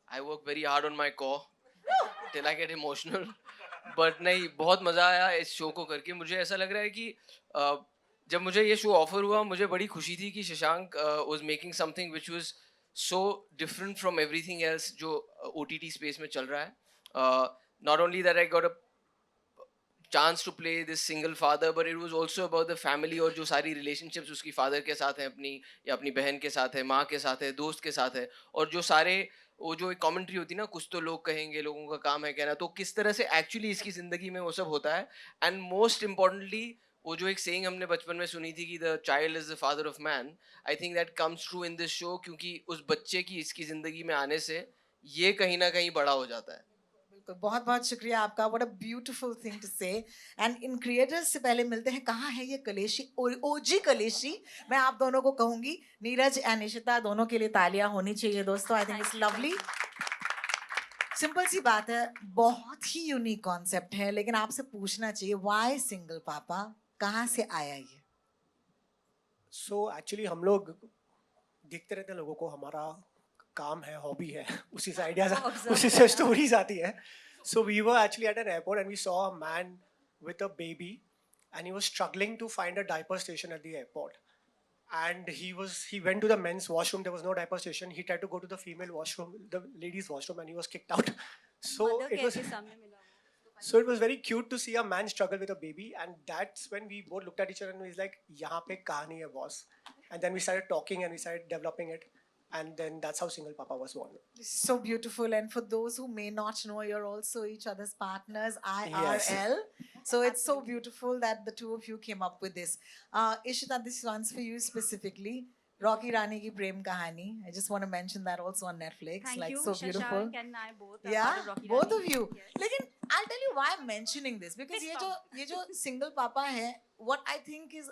F: I work very hard on my कॉ till I get emotional but नहीं बहुत मजा आया इस शो को करके मुझे ऐसा लग रहा है कि जब मुझे ये शो ऑफर हुआ मुझे बड़ी खुशी थी कि Shashank was making something which was so different from everything else जो ओटीटी स्पेस में चल रहा है not only that I got a chance to play this single father but it was also about the family और जो सारी रिलेशनशिप्स उसकी फादर के साथ हैं अपनी या अपनी बहन के साथ है माँ के साथ है दोस्त के साथ है और जो सारे वो जो एक कमेंट्री होती है ना कुछ तो लोग कहेंगे लोगों का काम है कहना तो किस तरह से एक्चुअली इसकी ज़िंदगी में वो सब होता है एंड मोस्ट इम्पॉर्टेंटली वो जो एक सेइंग हमने बचपन में सुनी थी कि the child is the father of man I think that comes true in this show क्योंकि उस बच्चे की इसकी ज़िंदगी में आने से ये कहीं ना कहीं बड़ा हो जाता है
B: बिल्कुल, बहुत बहुत शुक्रिया आपका। What a beautiful thing to say. And इन क्रिएटर्स से पहले मिलते हैं, कहाँ है ये कलेशी, ओजी कलेशी, मैं आप दोनों को कहूंगी, नीरज एंड निशिता, दोनों के लिए तालियां होनी चाहिए दोस्तों। I think it's lovely. Simple सी बात है, बहुत ही यूनिक कॉन्सेप्ट है, लेकिन आपसे पूछना चाहिए व्हाई सिंगल पापा, कहाँ से आया ये?
H: सो एक्चुअली हम लोग देखते रहते हैं लोगों को, हमारा काम है, हॉबी है, उसी से आइडियाज उसी से स्टोरीज आती है. So we were actually at an airport and we saw a man with a baby and he was struggling to find a diaper station at the airport, and he went to the men's washroom. There was no diaper station. He tried to go to the female washroom, the ladies washroom, and he was kicked out. So it was very cute to see a man struggle with a baby, and that's when we both looked at each other and we was like, yahan pe kahani hai boss. And then we started talking and we started developing it, and then that's how Single Papa was born.
B: This is so beautiful, and for those who may not know, you're also each other's partners,
H: Yes.
B: IRL. So it's so beautiful that the two of you came up with this. Ishita, this one's for you specifically. Rocky Rani ki Prem Kahani. I just want to mention that also on Netflix.
E: Thank
B: like
E: you,
B: so beautiful.
E: Shashank and I both are
B: Yeah,
E: part of Rocky
B: both
E: Rani.
B: of you.
E: Yes.
B: लेकिन I'll tell you why I'm mentioning this, because ये जो single papa है, what I think is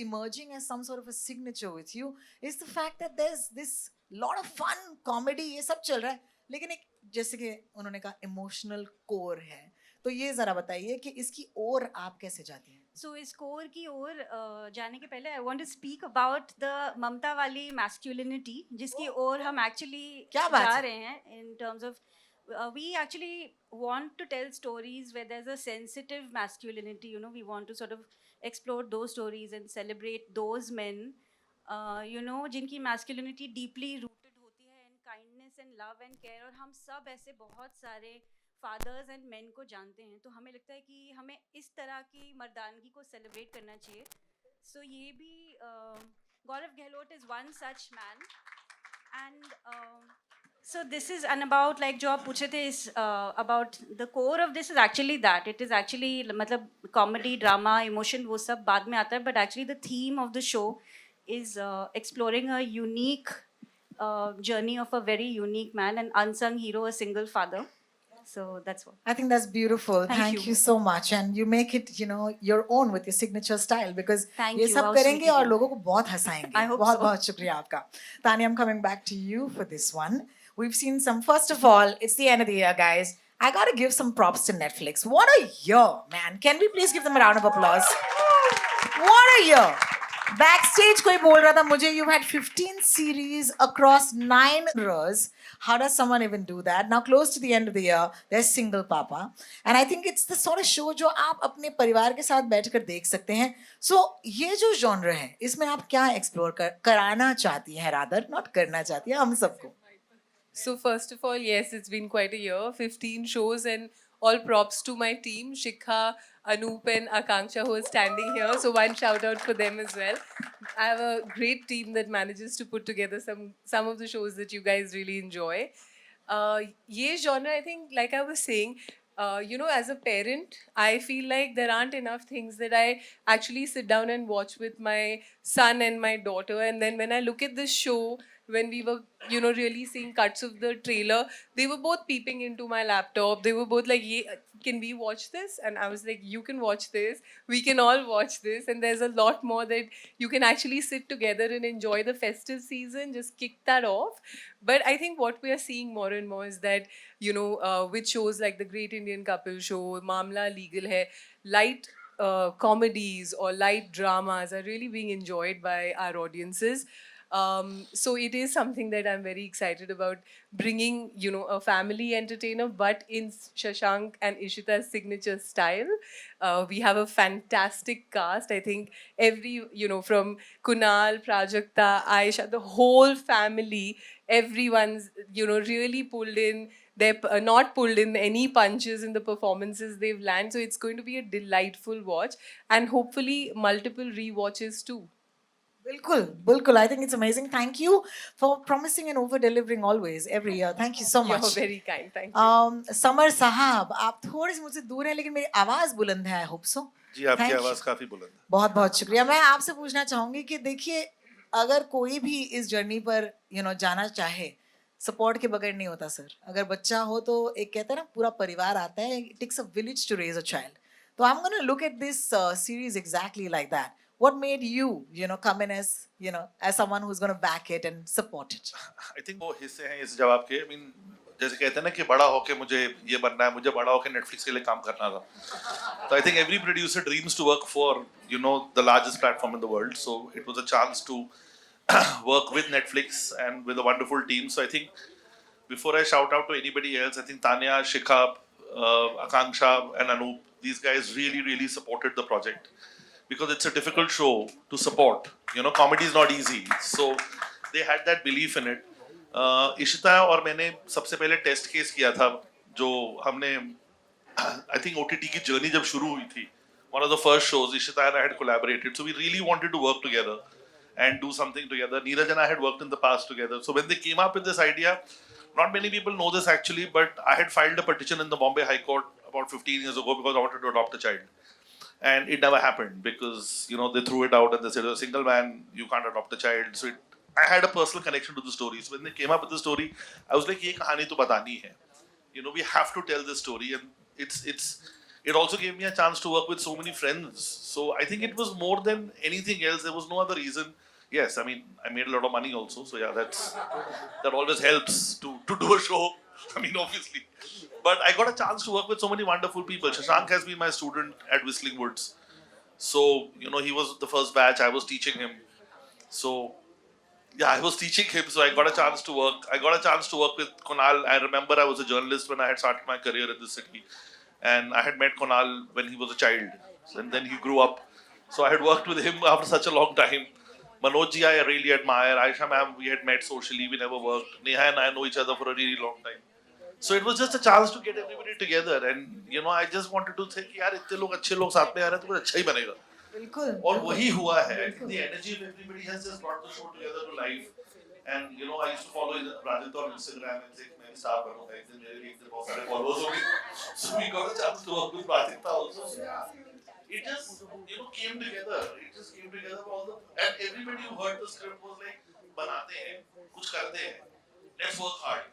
B: emerging as some sort of a signature with you is the fact that there's this lot of fun comedy, ये सब चल रहा है, लेकिन एक जैसे कि उन्होंने कहा emotional core है, तो ये जरा बताइए कि इसकी ओर आप कैसे जाती हैं?
E: सो इस कोर की ओर जाने के पहले I want to speak about the ममता वाली मैस्कुलिनिटी जिसकी ओर हम एक्चुअली
B: क्या बात
E: जा
B: है?
E: रहे हैं in terms of we actually want to tell stories where there's a sensitive masculinity, you know, we want to sort of explore those stories and celebrate those men, you know, जिनकी masculinity deeply rooted होती है in kindness and love and care, और हम सब ऐसे बहुत सारे फादर्स एंड मेन को जानते हैं, तो हमें लगता है कि हमें इस तरह की मर्दानगी को सेलिब्रेट करना चाहिए. सो ये भी Gaurav Gehlot is one such man. And so this is and about like जो आप पूछे थे is about the core of this is actually that it is actually मतलब comedy drama emotion वो सब बाद में आता है, but actually the theme of the show is exploring a unique journey of a very unique man, an unsung hero, a single father. So that's what
B: I think that's beautiful.
E: Thank
B: Thank
E: you.
B: you so much, and you make it, you know, your own with your signature style, because
E: Thank
B: ये
E: you.
B: सब
E: How sweet
B: करेंगे
E: of
B: और
E: you.
B: लोगों को बहुत हंसाएंगे.
E: I hope
B: बहुत
E: so.
B: बहुत शुक्रिया आपका. Tanya, I'm coming back to you for this one. We've seen some. First of all, it's the end of the year, guys. I gotta give some props to Netflix. What a year, man! Can we please give them a round of applause? What a year! Backstage कोई बोल रहा था मुझे, you've had 15 series across 9 years. How does someone even do that? Now close to the end of the year, there's Single Papa, and I think it's the sort of show जो आप अपने परिवार के साथ बैठकर देख सकते हैं. So ये जो genre है, इसमें आप क्या explore कराना चाहती हैं, rather not करना चाहती हैं हम सबको?
G: So first of all, yes, it's been quite a year, 15 shows, and all props to my team, Shikha, Anoop and Akanksha, who are standing here. So one shout out for them as well. I have a great team that manages to put together some of the shows that you guys really enjoy. Ye genre, I think, like I was saying, you know, as a parent, I feel like there aren't enough things that I actually sit down and watch with my son and my daughter. And then when I look at this show, when we were, you know, really seeing cuts of the trailer, they were both peeping into my laptop. They were both like, yeah, can we watch this? And I was like, you can watch this. We can all watch this. And there's a lot more that you can actually sit together and enjoy the festive season, just kick that off. But I think what we are seeing more and more is that, you know, with shows like The Great Indian Couple Show, Mamla Legal Hai, light comedies or light dramas are really being enjoyed by our audiences. So it is something that I'm very excited about, bringing, you know, a family entertainer, but in Shashank and Ishita's signature style. We have a fantastic cast. I think every, you know, from Kunal, Prajakta, Aisha, the whole family, everyone's, you know, really pulled in. They're not pulled in any punches in the performances they've landed. So it's going to be a delightful watch, and hopefully multiple rewatches too.
B: बिल्कुल बिल्कुल आई think it's amazing thank you for promising and over delivering always every year thank you so
G: You're
B: much
G: very kind. Thank you.
B: Summer साहब आप थोड़े से मुझसे दूर हैं लेकिन मेरी आवाज बुलंद है आई होप सो
I: जी आपकी
B: Thank you.
I: आवाज काफी बुलंद है।
B: बहुत बहुत शुक्रिया मैं आपसे पूछना चाहूंगी कि देखिए अगर कोई भी इस जर्नी पर जाना चाहे सपोर्ट के बगैर नहीं होता सर अगर बच्चा हो तो एक कहते हैं ना पूरा परिवार आता है it takes a village to raise a child तो I am gonna look at this series exactly like that what made you come in as as someone who's going to back it and support it?
I: I think वो हिस्से हैं इस जवाब के। आई मीन जैसे कहते हैं ना कि बड़ा होके मुझे ये बनना है, मुझे बड़ा होके नेटफ्लिक्स के लिए काम करना था। तो I think every producer dreams to work for the largest platform in the world, so it was a chance to work with Netflix and with a wonderful team. So I think before I shout out to anybody else, I think Tanya, Shikha, Akanksha and Anoop, these guys really supported the project because it's a difficult show to support. Comedy is not easy. So they had that belief in it. Ishita और मैंने सबसे पहले टेस्ट केस किया था जो हमने I think OTT की जर्नी जब शुरू हुई थी, one of the first shows, Ishita and I had collaborated. So we really wanted to work together and do something together. Neeraj and I had worked in the past together. So when they came up with this idea, not many people know this actually, but I had filed a petition in the Bombay High Court about 15 years ago because I wanted to adopt a child. And it never happened because, they threw it out and they said, you're a single man, you can't adopt a child. So I had a personal connection to the story. So when they came up with the story, I was like, ye kahani to batani hai. We have to tell this story. And it also gave me a chance to work with so many friends. So I think it was more than anything else. There was no other reason. Yes, I mean, I made a lot of money also. So yeah, that always helps to do a show. I mean, obviously. But I got a chance to work with so many wonderful people. Shashank has been my student at Whistling Woods. So, he was the first batch. I was teaching him. So, yeah, I was teaching him. So I got a chance to work. I got a chance to work with Kunal. I remember I was a journalist when I had started my career in this city. And I had met Kunal when he was a child. And then he grew up. So I had worked with him after such a long time. Manoj ji, I really admire. Aisha ma'am, we had met socially. We never worked. Neha and I know each other for a really long time. So it was just a chance to get everybody together. And, I just wanted to say कि यार इतने लोग अच्छे लोग साथ में आ रहे हैं तो कुछ अच्छा ही बनेगा.
B: बिल्कुल.
I: और वही हुआ है. The energy of everybody has just brought the show together to life. And, I used to follow Prajakta on Instagram and say मैं स्टार बनूंगा. एक दिन मेरे भी एक दिन बहुत सारे followers हो गए. So we got a chance to work with Prajakta also. It just, came together. It just came together and everybody who heard the script was like, बनाते हैं, कुछ करते हैं. Let's work hard.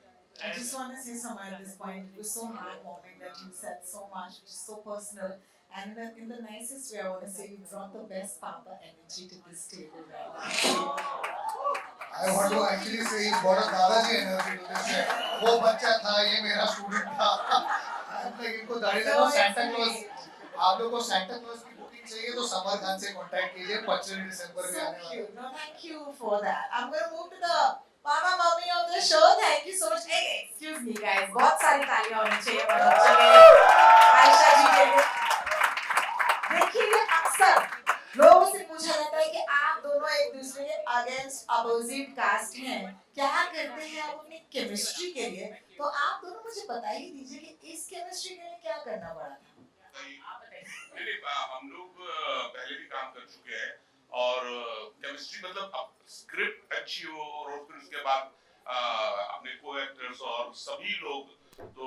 B: I just want to say something at this point. It was so heartwarming that you said so much, which is so personal. And in the nicest way, I want to say you brought the best Papa energy to this table right now.
J: I want to actually say you brought a Dadaji energy to this set. वो बच्चा था, ये मेरा student था. I'm like इनको दाढ़ी लगाओ Santa Claus. आप लोगों को Santa Claus की बुकिंग चाहिए तो समर खान से कांटेक्ट कीजिए 25 दिसंबर में आने वाला है.
B: No, thank you for that. I'm going to move to the Papa Mummy of the show. Thank you so much. Hey, excuse me guys. बहुत सारी तालियां होनी चाहिए मनोज जी के लिए, आयशा जी के लिए. देखिए अक्सर लोगों से पूछा जाता है कि आप दोनों एक दूसरे के अगेंस्ट अपोजिट कास्ट हैं. क्या करते हैं आप अपनी केमिस्ट्री के लिए? तो आप दोनों मुझे बता ही दीजिए कि इस केमिस्ट्री के लिए क्या करना पड़ा था.
C: हम लोग पहले भी काम कर चुके हैं और केमिस्ट्री मतलब अब स्क्रिप्ट अच्छी हो और फिर उसके बाद अपने को एक्टर्स और सभी लोग तो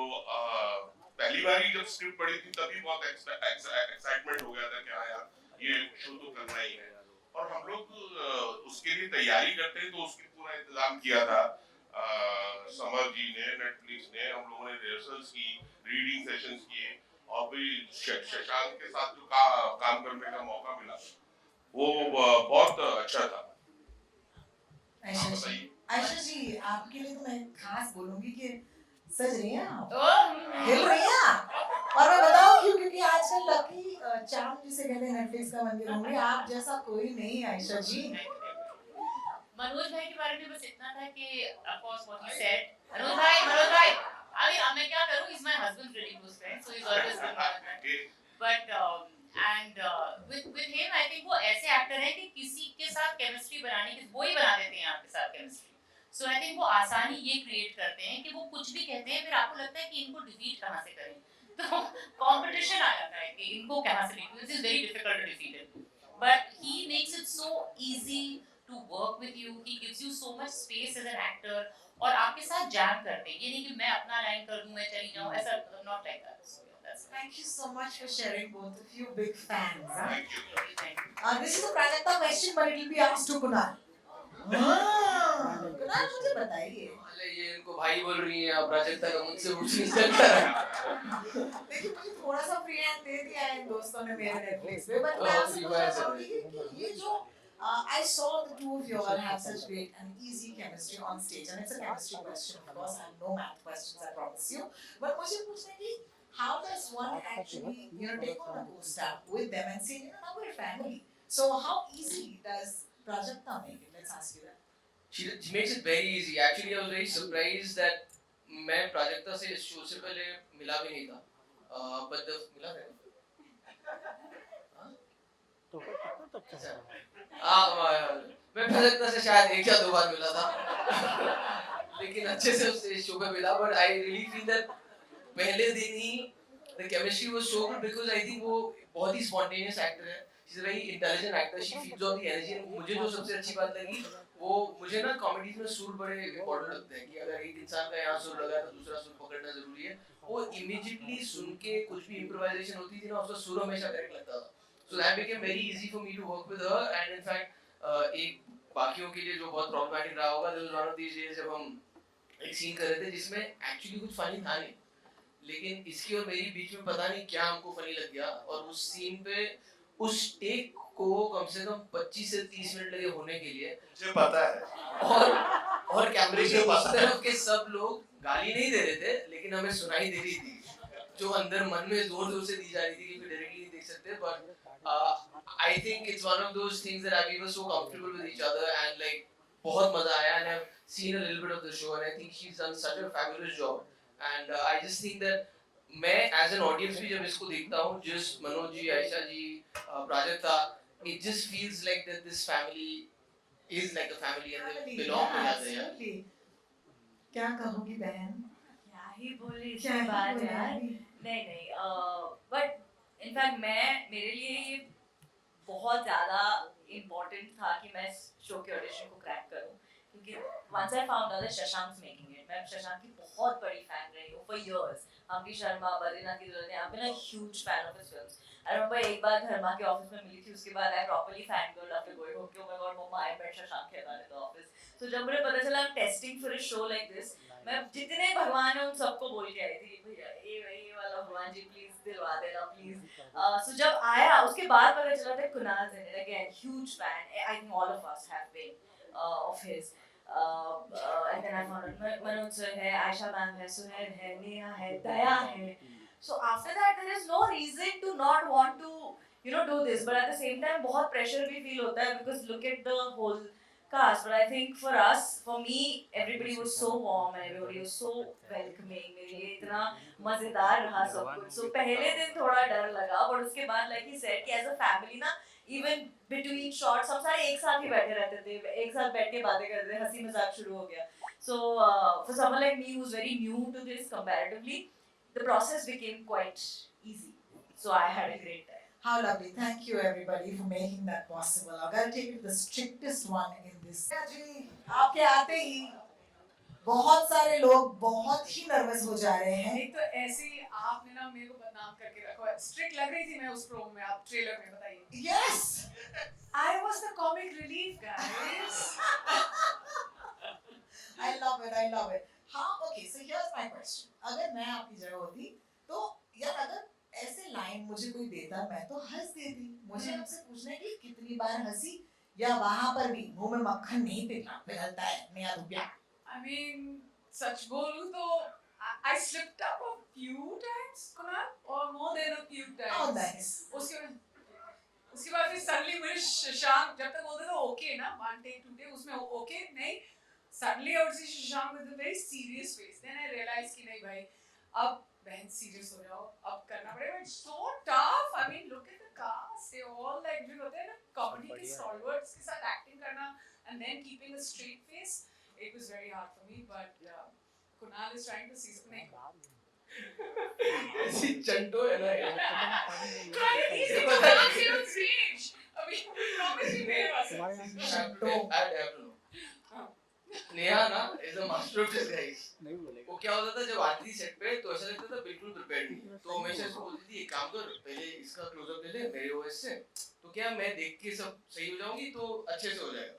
C: पहली बार ही जब स्क्रिप्ट पढ़ी थी तभी बहुत एक्साइटमेंट हो गया था कि हाँ यार ये शो तो करना ही है और हम लोग उसके लिए तैयारी करते हैं, तो उसके पूरा इंतजाम किया था समर जी ने, नेटफ्लिक्स ने, हम लोगों ने रिहर्सल्स की, रीडिंग सेशंस किए, और भी शशांक के साथ जो काम करने का मौका मिला वो बहुत अच्छा था।
B: आयशा जी, आयशा जी आपके लिए तो मैं खास बोलूंगी कि सज रही हैं आप, हिल रही हैं आप। और मैं बताऊं क्यों, क्योंकि आजकल लकी चार्म जिसे कहते हैं नेटफ्लिक्स का मंदिर होंगे, आप जैसा कोई नहीं आयशा जी।
D: मनोज भाई के बारे में बस इतना था कि of course what he said, Manoj भाई अभी अब मैं क्या करूं, he's my husband's really close friend, so he's always been like that. But and with him I think वो ऐसे एक्टर हैं कि किसी के साथ केमिस्ट्री बनाने की वो ही बना देते हैं आपके साथ केमिस्ट्री। सो आई थिंक वो आसानी ये क्रिएट करते हैं कि वो कुछ भी कहते हैं, फिर आपको लगता है कि इनको डिफीट कहाँ से करें, तो कंपटीशन आ जाता है कि इनको कहाँ से defeat, this is very difficult to defeat him, but he makes it so easy to work with you, he gives you so much space as an actor, और आपके साथ जैम करते हैं, ये नहीं कि मैं अपना लाइन कर दूं मैं चली जाऊं, ऐसा not like that.
B: Thank you so much for sharing, both of you big fans. Huh?
C: Thank you.
B: This is a Pranjata question, but it will be asked to Kunal. Kunal मुझे बताइए,
F: ये इनको भाई बोल रही हैं, अब प्राजक्ता का मुझसे उठ नहीं सकता है।
B: देखिए मुझे थोड़ा सा फ्री हैंड दे दिया है इन दोस्तों ने मेरे नेटफ्लिक्स पे, बट मैं आपसे पूछना चाहूंगी कि ये जो I saw the two of you all have such great and easy chemistry on stage, and it's a chemistry question, of course, and no math questions, I promise you. But मुझे पूछना है कि how does one actually, take on a co-star with them and say, now we're family. So how easy does Prajakta make it? Let's ask you that.
F: She makes it very easy. Actually, I was very surprised that मैं प्राजक्ता से इस शो से पहले मिला भी नहीं था, but मिला था मैं प्राजक्ता से शायद एक या दो बार मिला था, लेकिन अच्छे से उससे इस शो पे मिला, but I really feel that पहले दिन ही the chemistry was so good because I think वो बहुत ही spontaneous actor है, she's a very intelligent actor, she feeds on the energy, and मुझे जो सबसे अच्छी बात लगी वो मुझे ना कॉमेडीज में सुर बड़े इम्पोर्टेंट लगते हैं कि अगर एक इंसान का यहाँ सुर लगा तो दूसरा सुर पकड़ना जरूरी है, वो इमीडिएटली सुन के कुछ भी इम्प्रोवाइजेशन होती थी ना उसका सुर हमेशा करेक्ट लगता था, so that became very easy for me to work with her, and in fact एक बाकियों के लिए जो बहुत प्रॉब्लमेटिक रहा होगा, there was one of these days जब हम एक सीन कर रहे थे जिसमें एक्चुअली कुछ फनी था नहीं, लेकिन इसकी और मेरी बीच में पता नहीं क्या हमको फनी लग गया, और उस सीन पे उस टेक को कम से कम 25 से 30 मिनट लगे होने के लिए,
I: मुझे पता है,
F: और कैमरे के उस तरफ के सब लोग गाली नहीं दे रहे थे, लेकिन हमें सुनाई दे रही थी जो अंदर मन में जोर जोर से दी जा रही थी कि डायरेक्टली नहीं देख सकते, but I think it's one of those things that we were so comfortable with each other, and like बहुत मजा आया, and I have seen a little bit of the show, and I think she has done such a fabulous job, and I just think that मैं एज एन ऑडियंस भी जब इसको देखता हूँ, जिस मनोज जी, आयशा जी, Prajakta, it just feels like that this family is like a family and they belong together.
B: Absolutely. क्या कहोगी बहन?
E: क्या ही बोले
B: क्या
E: इसके
B: ही
E: बाद
B: बोले
E: यार,
B: अभी?
E: नहीं बट इनफैक्ट मेरे लिए ये बहुत ज़्यादा इम्पोर्टेंट था कि मैं इस शो के ऑडिशन को क्रैक करूं, क्योंकि once I found out that Shashank making it, मैं शशांक की बहुत बड़ी फैन रही हूँ for years. अम्बी शर्मा, बद्रीनाथ की Dulhania, I've been a huge fan of his films. I remember एक बार धर्मा के ऑफिस में मिली थी, उसके बाद I properly fangirled after going home. Oh my God, Mama, I met Shashank Khetan in the office. So जब मुझे पता चला I'm testing for a show like this, मैं जितने भगवान हैं उन सबको बोल के आई थी भैया ये वाला भगवान जी प्लीज दिलवा देना प्लीज। So जब आया उसके बाद पता चला था Kunal Sen, again huge fan. I think all of us have been of his. And then I found out Manoj sir है, आयशा मैम है, सुहेल है, नेहा है, दया है. So after that there is no reason to not want to do this, but at the same time बहुत pressure भी feel होता है because look at the whole cast. But I think for us, for me, everybody was so warm and everybody was so welcoming. मेरे लिए इतना मजेदार रहा सब कुछ. So पहले दिन थोड़ा डर लगा, but उसके बाद like he said कि as a family ना, even between shots हम सारे एक साथ ही बैठे रहते थे, एक साथ बैठ के बातें करते थे, हंसी मजाक शुरू हो गया. So for someone like me who's very new to this comparatively, the process became quite easy. So I had a great time.
B: How lovely. Thank you everybody for making that possible. I've got to take it to the strictest one in this. जी, आपके आते ही बहुत सारे लोग बहुत ही नर्वस हो जा रहे हैं।
G: एक तो ऐसे ही आपने ना मेरे को बदनाम करके रखा है। स्ट्रिक्ट लग रही थी मैं उस प्रोमो में, आप ट्रेलर में बताइए।
B: Yes,
G: I was the comic relief, guys.
B: I love it, I love it. हाँ, okay, so here's my question. अगर मैं आपकी जगह होती तो यार अगर ऐसे लाइन मुझे कोई देता मैं तो हंस देती। मुझे आपसे पूछना है कि कितनी बार हंसी या वहां पर भी मुंह में मक्खन नहीं पिघलता है नया रुपया।
G: I mean, सच बोलूं तो I slipped up a few times, Kunal, or more than a few times.
B: Oh, nice.
G: उसके बाद फिर suddenly मुझे शशांक जब तक बोलते थे ओके ना 1 take 2 take उसमें ओके नहीं, suddenly I would see Shashank with a very serious face. Then I realized कि नहीं भाई अब बहन serious हो जाओ, अब करना पड़ेगा। It's so tough. I mean look at the cast. They all like जो होते हैं ना comedy के stalwarts के साथ acting करना and then keeping a straight face. It was very hard for me, but Kunal is trying to see something.
F: ऐसी चंटो है ना यार।
G: He's the one on stage. I mean, obviously मेरे पास है।
F: I have to know. Neha ना is a master of disguise. वो क्या होता था जब आती थी सेट पे तो ऐसा लगता था बिल्कुल प्रिपेयर्ड नहीं है। तो हमेशा इसको बोलती थी एक काम कर पहले इसका क्लोजअप ले ले मेरे ओएस से, तो क्या मैं देख के सब सही हो जाऊंगी तो अच्छे से हो जाएगा।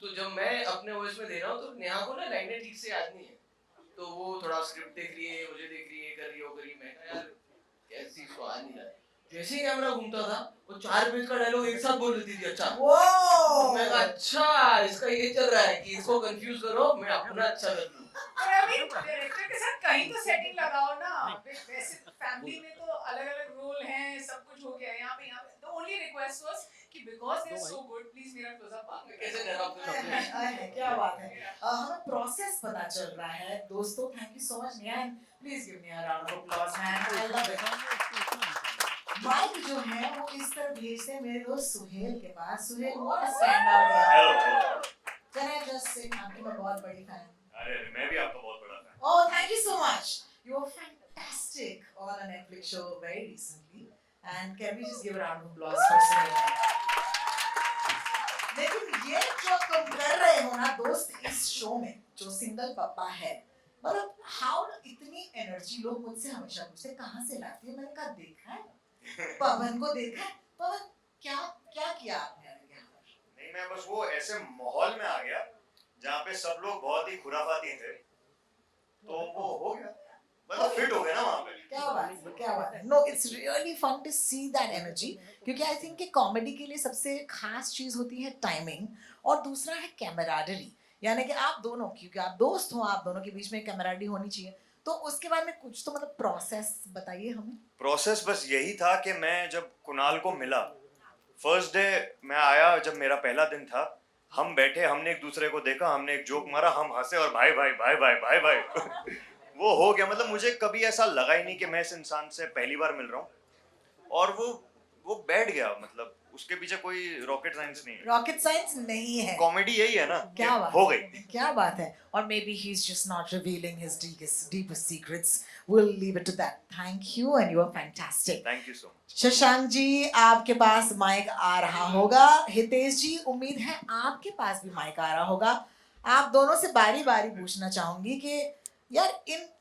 F: तो जब मैं अपने ओएस में दे रहा हूँ तो नेहा को ना लाइनें ठीक से याद नहीं है, तो वो थोड़ा स्क्रिप्ट देख रही है, मुझे देख रही है, कर रही है, वो कर रही है। मैं कहा यार कैसी स्वाद नहीं रहा है। जैसे ही कैमरा घूमता था वो 4 पेज का डायलॉग एक साथ बोल लेती थी। अच्छा मैं कहा अच्छा इसका ये चल रहा है कि इसको कंफ्यूज करो मैं अपना अच्छा कर लूं।
G: I mean, डायरेक्टर के साथ कहीं तो सेटिंग लगाओ ना। वैसे फैमिली में तो अलग-अलग रोल हैं, सब कुछ हो गया। यहाँ पे the only request was कि because they're so good, please मेरा क्लोजअप मांगो।
F: कैसे डरा
B: क्या बात है। हमें प्रोसेस पता चल रहा है दोस्तों। Thank you so much Nihan, please give me a round of applause man. I love it. Mic जो है वो इस तरह भेजते हैं मेरे दोस्त सुहेल के पास। Suhail what a standout यार। कैन आई जस्ट से आपकी मैं बहुत बड़ी फैन।
A: अरे मैं भी आपका बहुत बड़ा fan.
B: Oh, thank you so much. You were fantastic on a Netflix show very recently. And can we just give a round of applause for Suhail? लेकिन ये जो तुम कर रहे हो ना दोस्त इस शो में जो सिंगल पापा है, मतलब हाउ इतनी एनर्जी लोग मुझसे हमेशा पूछते कहाँ से लाती है। मैंने कहा देखा है पवन को, देखा है पवन क्या क्या किया आपने यहाँ पर।
A: नहीं मैं बस वो ऐसे माहौल में आ गया जहाँ पे सब लोग बहुत ही खुराफाती थे, तो वो हो गया, मतलब फिट हो गया ना वहाँ पे।
B: क्या बात है। No it's really fun to see that energy, क्योंकि आई थिंक कि कॉमेडी के लिए सबसे खास चीज होती है टाइमिंग और दूसरा है कैमराडरी, यानी कि आप दोनों, क्योंकि आप दोस्त हो, आप दोनों के बीच में कैमराडरी होनी चाहिए। तो उसके बारे में कुछ तो मतलब प्रोसेस बताइए हमें।
A: प्रोसेस बस यही था कि मैं जब कुणाल को मिला फर्स्ट डे मैं आया, जब मेरा पहला दिन था, हम बैठे, हमने एक दूसरे को देखा, हमने एक जोक मारा, हम हंसे और भाई भाई भाई भाई भाई भाई वो हो गया। मतलब मुझे कभी ऐसा लगा ही नहीं कि मैं इस इंसान से पहली बार मिल रहा हूँ, और वो बैठ गया। मतलब उसके पीछे कोई रॉकेट साइंस नहीं है।
B: रॉकेट साइंस नहीं है,
A: कॉमेडी यही है ना।
B: क्या बात
A: हो गई।
B: क्या बात है। और may be he is just not revealing his deepest secrets. We'll leave it to that. Thank you and you are fantastic.
A: Thank you so much.
B: Shashank ji आपके पास माइक आ रहा होगा। हितेश जी उम्मीद है आपके पास भी माइक आ रहा होगा। आप दोनों से बारी बारी पूछना चाहूंगी कि यार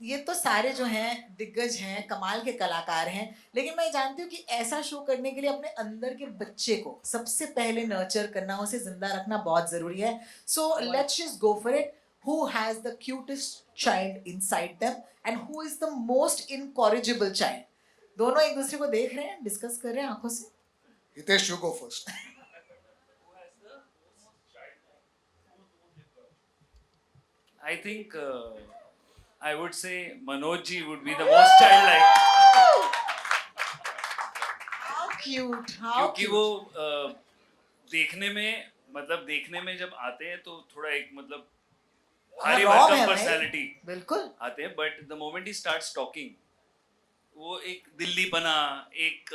B: ये तो सारे जो हैं दिग्गज हैं, कमाल के कलाकार हैं, लेकिन मैं जानती हूँ कि ऐसा शो करने के लिए अपने अंदर के बच्चे को सबसे पहले नर्चर करना, उसे जिंदा रखना बहुत जरूरी है। So let's just go for it. Who has the cutest child inside them and who is the most incorrigible child? दोनों एक दूसरे को देख रहे हैं, डिस्कस कर रहे हैं आंखों से।
J: Hitesh you go first.
K: I think I would say Manoj ji would be the most childlike.
B: How cute, how
K: क्योंकि
B: cute.
K: वो देखने में, मतलब देखने में जब आते हैं तो थोड़ा एक मतलब हारी
B: raw
K: वेलकम
B: है भाई।
K: पर्सनालिटी
B: बिल्कुल
K: आते हैं, but the moment he starts talking वो एक दिल्ली बना, एक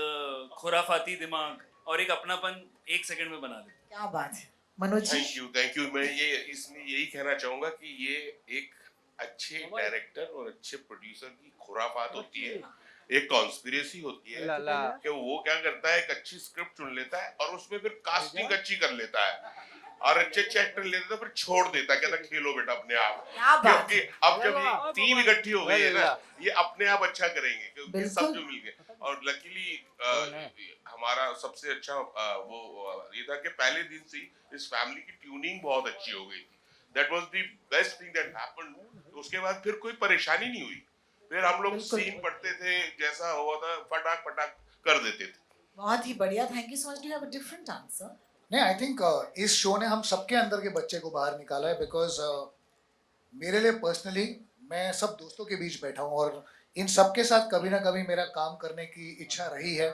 K: खुराफाती दिमाग और एक अपनापन 1 सेकंड में बना देता।
B: क्या बात है मनोज जी।
C: Thank you. मैं ये इसमें यही कहना चाहूंगा कि ये एक अच्छे डायरेक्टर और अच्छे प्रोड्यूसर की खुराफात होती है, एक कॉन्स्पिरेसी होती है कि वो क्या करता है, एक अच्छी स्क्रिप्ट चुन लेता है और उसमें फिर कास्टिंग अच्छी कर लेता है। और अच्छे अच्छे एक्टर लेते तो फिर छोड़ देता, कहता खेलो बेटा अपने आप,
B: क्या बात
C: क्योंकि अब जब ये टीम इकट्ठी हो गई है ना, ये अपने आप अच्छा करेंगे, क्योंकि सब जो मिल गए। और लकीली हमारा सबसे अच्छा वो ये था कि पहले दिन से ही इस फैमिली की ट्यूनिंग बहुत अच्छी हो गई थी। That was the best thing that happened. उसके बाद फिर कोई परेशानी नहीं हुई, फिर हम लोग सीन पढ़ते थे, जैसा हुआ था फटाक फटाक कर देते थे।
B: बहुत ही बढ़िया, thank you so much. Do you have a different answer?
J: नहीं, आई थिंक इस शो ने हम सबके अंदर के बच्चे को बाहर निकाला है, बिकॉज मेरे लिए पर्सनली मैं सब दोस्तों के बीच बैठा हूँ और इन सबके साथ कभी ना कभी मेरा काम करने की इच्छा रही है।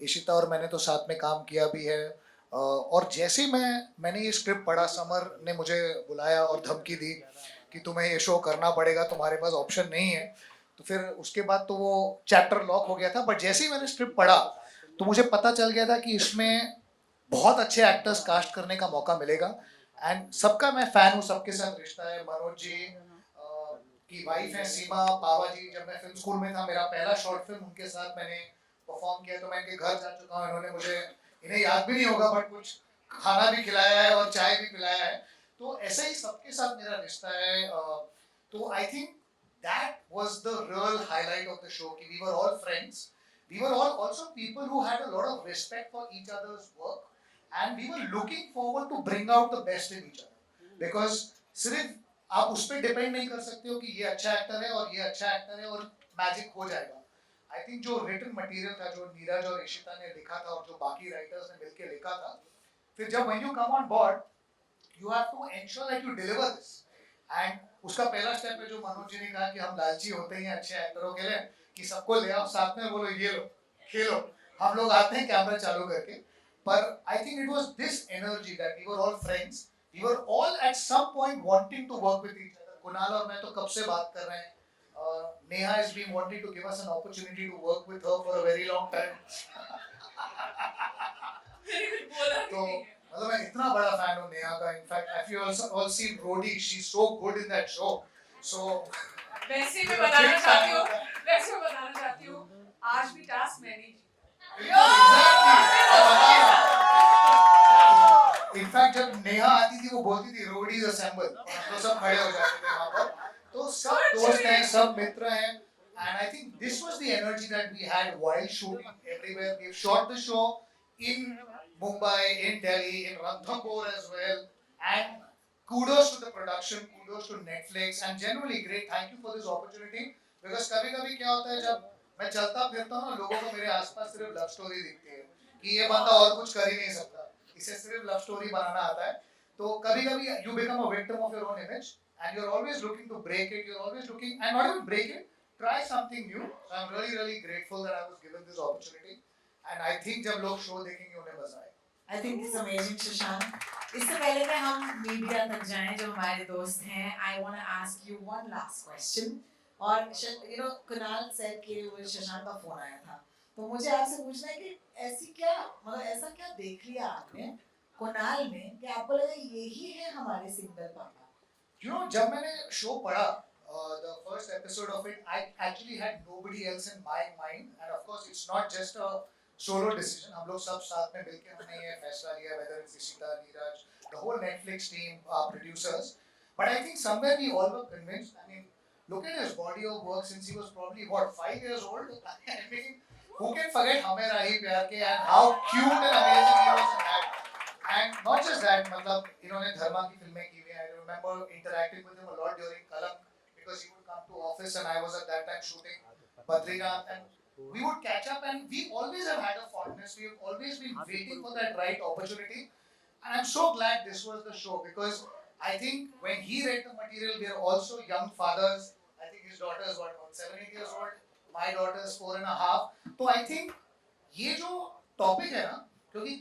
J: इशिता और मैंने तो साथ में काम किया भी है, और जैसे ही मैंने ये स्क्रिप्ट पढ़ा, समर ने मुझे बुलाया और धमकी दी कि तुम्हें ये शो करना पड़ेगा, तुम्हारे पास ऑप्शन नहीं है, तो फिर उसके बाद तो वो चैप्टर लॉक हो गया था। बट जैसे ही मैंने स्क्रिप्ट पढ़ा तो मुझे पता चल गया था कि इसमें बहुत अच्छे एक्टर्स कास्ट करने का मौका मिलेगा। एंड सबका मैं फैन हूँ, सबके साथ रिश्ता है। मनोज जी की वाइफ है सीमा पावा जी, जब मैं फिल्म स्कूल में था मेरा पहला शॉर्ट फिल्म उनके साथ मैंने परफॉर्म किया, तो मैं इनके घर जा चुका हूँ। इन्होंने मुझे, इन्हें याद भी नहीं होगा बट कुछ खाना भी खिलाया है और चाय भी पिलाया है। तो ऐसे ही सबके साथ मेरा रिश्ता है। तो I think that was the real highlight of the show कि we were all friends, we were all also people who had a lot of respect for each other's work, and we were looking forward to bring out the best in each other, because सिर्फ आप उस पर डिपेंड नहीं कर सकते हो कि ये अच्छा एक्टर है और ये अच्छा एक्टर है और मैजिक हो जाएगा। आई थिंक जो रिटन मटेरियल था, जो नीरज और इशिता ने लिखा था और जो बाकी राइटर्स ने मिलकर लिखा था, फिर जब when you come on board you have to ensure that you deliver this, and उसका पहला स्टेप है जो मनोज जी ने कहा कि हम लालची होते हैं अच्छे एक्टरों के लिए कि सबको ले आओ साथ में, बोलो ये लो खेलो, हम लोग आते हैं कैमरा चालू करके। पर I think it was this energy that we were all friends, we were all at some point wanting to work with each other. Kunal और मैं तो कब से बात कर रहे हैं, Neha has been wanting to give us an opportunity to work with her for a very long time. तो मतलब मैं इतना बड़ा फैन हूं नेहा का। In fact if you all seen रोडी, she is so good in that show. So
G: वैसे मैं बताना चाहती हूँ आज भी टास्क मैंने जीता।
J: इनफैक्ट जब नेहा आती थी वो बोलती थी रोडीज असेंबल, तो सब खड़े हो जाते थे वहां पर। तो सब दोस्त हैं, सब मित्र हैं, and I think this was the energy that we had while shooting everywhere. We've shot the show in Mumbai, in Delhi, in Ranthambore as well, and kudos to the production, kudos to Netflix, and generally great. Thank you for this opportunity, because कभी-कभी क्या होता है जब मैं चलता फिरता हूँ ना, लोगों को मेरे आसपास सिर्फ लव स्टोरी दिखती है कि ये बंदा और कुछ कर ही नहीं सकता, इसे सिर्फ लव स्टोरी बनाना आता है। तो कभी-कभी you become a victim of your own image, and you're always looking to break it. You're always looking, and not even break it, try something new. So I'm really grateful that I was given this opportunity, and I think जब लोग शो देखेंगे उन्हें मजा आएगा।
B: I think it's amazing, Shashank. इससे पहले कि हम मीडिया तक जाएं जो हमारे दोस्त हैं, I want to ask you one last question. और you know कुणाल said कि वो शशांक का फोन आया था, तो मुझे आपसे पूछना है कि ऐसी क्या, मतलब ऐसा क्या देख लिया आपने कुणाल में कि आपको लगा यही है हमारे सिंगल पापा?
J: You know, जब मैंने शो पढ़ा, the first episode of it, I actually had nobody else in my mind, and of course it's not just a solo decision. हम लोग सब साथ में मिलके हमने ये फैसला लिया, whether it's Ishita, Neeraj, the whole Netflix team, our producers. But I think somewhere we all were convinced. I mean, look at his body of work since he was probably what 5 years old. I mean, who can forget Hame Rahi Pyar Ke and how cute and amazing he was in that. And not just that, मतलब इन्होंने धर्मा की फिल्में की हुई हैं. I remember interacting with him a lot during Kalam, because he would come to office and I was at that time shooting Badrinath, and we would catch up, and we always have had a fondness. We have always been waiting for that right opportunity, and I'm so glad this was the show, because I think when he read the material, we are also young fathers. I think his daughter is what, 7-8 years old. My daughter is 4.5. तो I think ये जो टॉपिक है ना, क्योंकि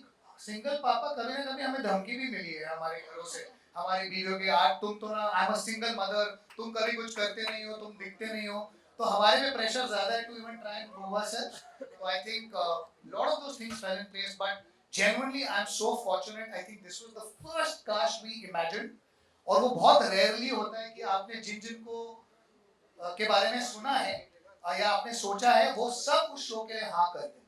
J: सिंगल पापा कभी ना कभी हमें धमकी भी मिली है हमारे घरों से, हमारी बीवियों के, आज तुम तो ना, I am a single mother, तुम कभी कुछ करते नहीं हो, तुम दिखते नहीं हो, तो हमारे पे प्रेशर ज्यादा है to even try and prove ourselves. So I think lot of those things fell in place, but genuinely I'm so fortunate. I think this was the first cast we imagined, और वो बहुत रेयरली होता है कि आपने जिन को के बारे में सुना है या आपने सोचा है, वो सब उस शो के लिए हाँ कर दें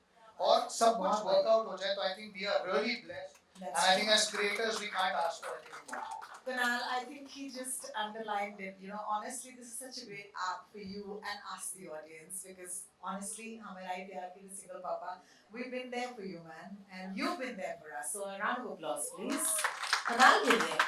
J: और सब कुछ वर्कआउट हो जाए. तो I think we are really blessed. And I think as creators, we can't ask for anything more.
B: Kunal, I think he just underlined it. You know, honestly, this is such a great app for you and us, the audience, because honestly, हमें right यार कि single papa, we've been there for you, man, and you've been there for us. So a round of applause, please. Kunal के लिए.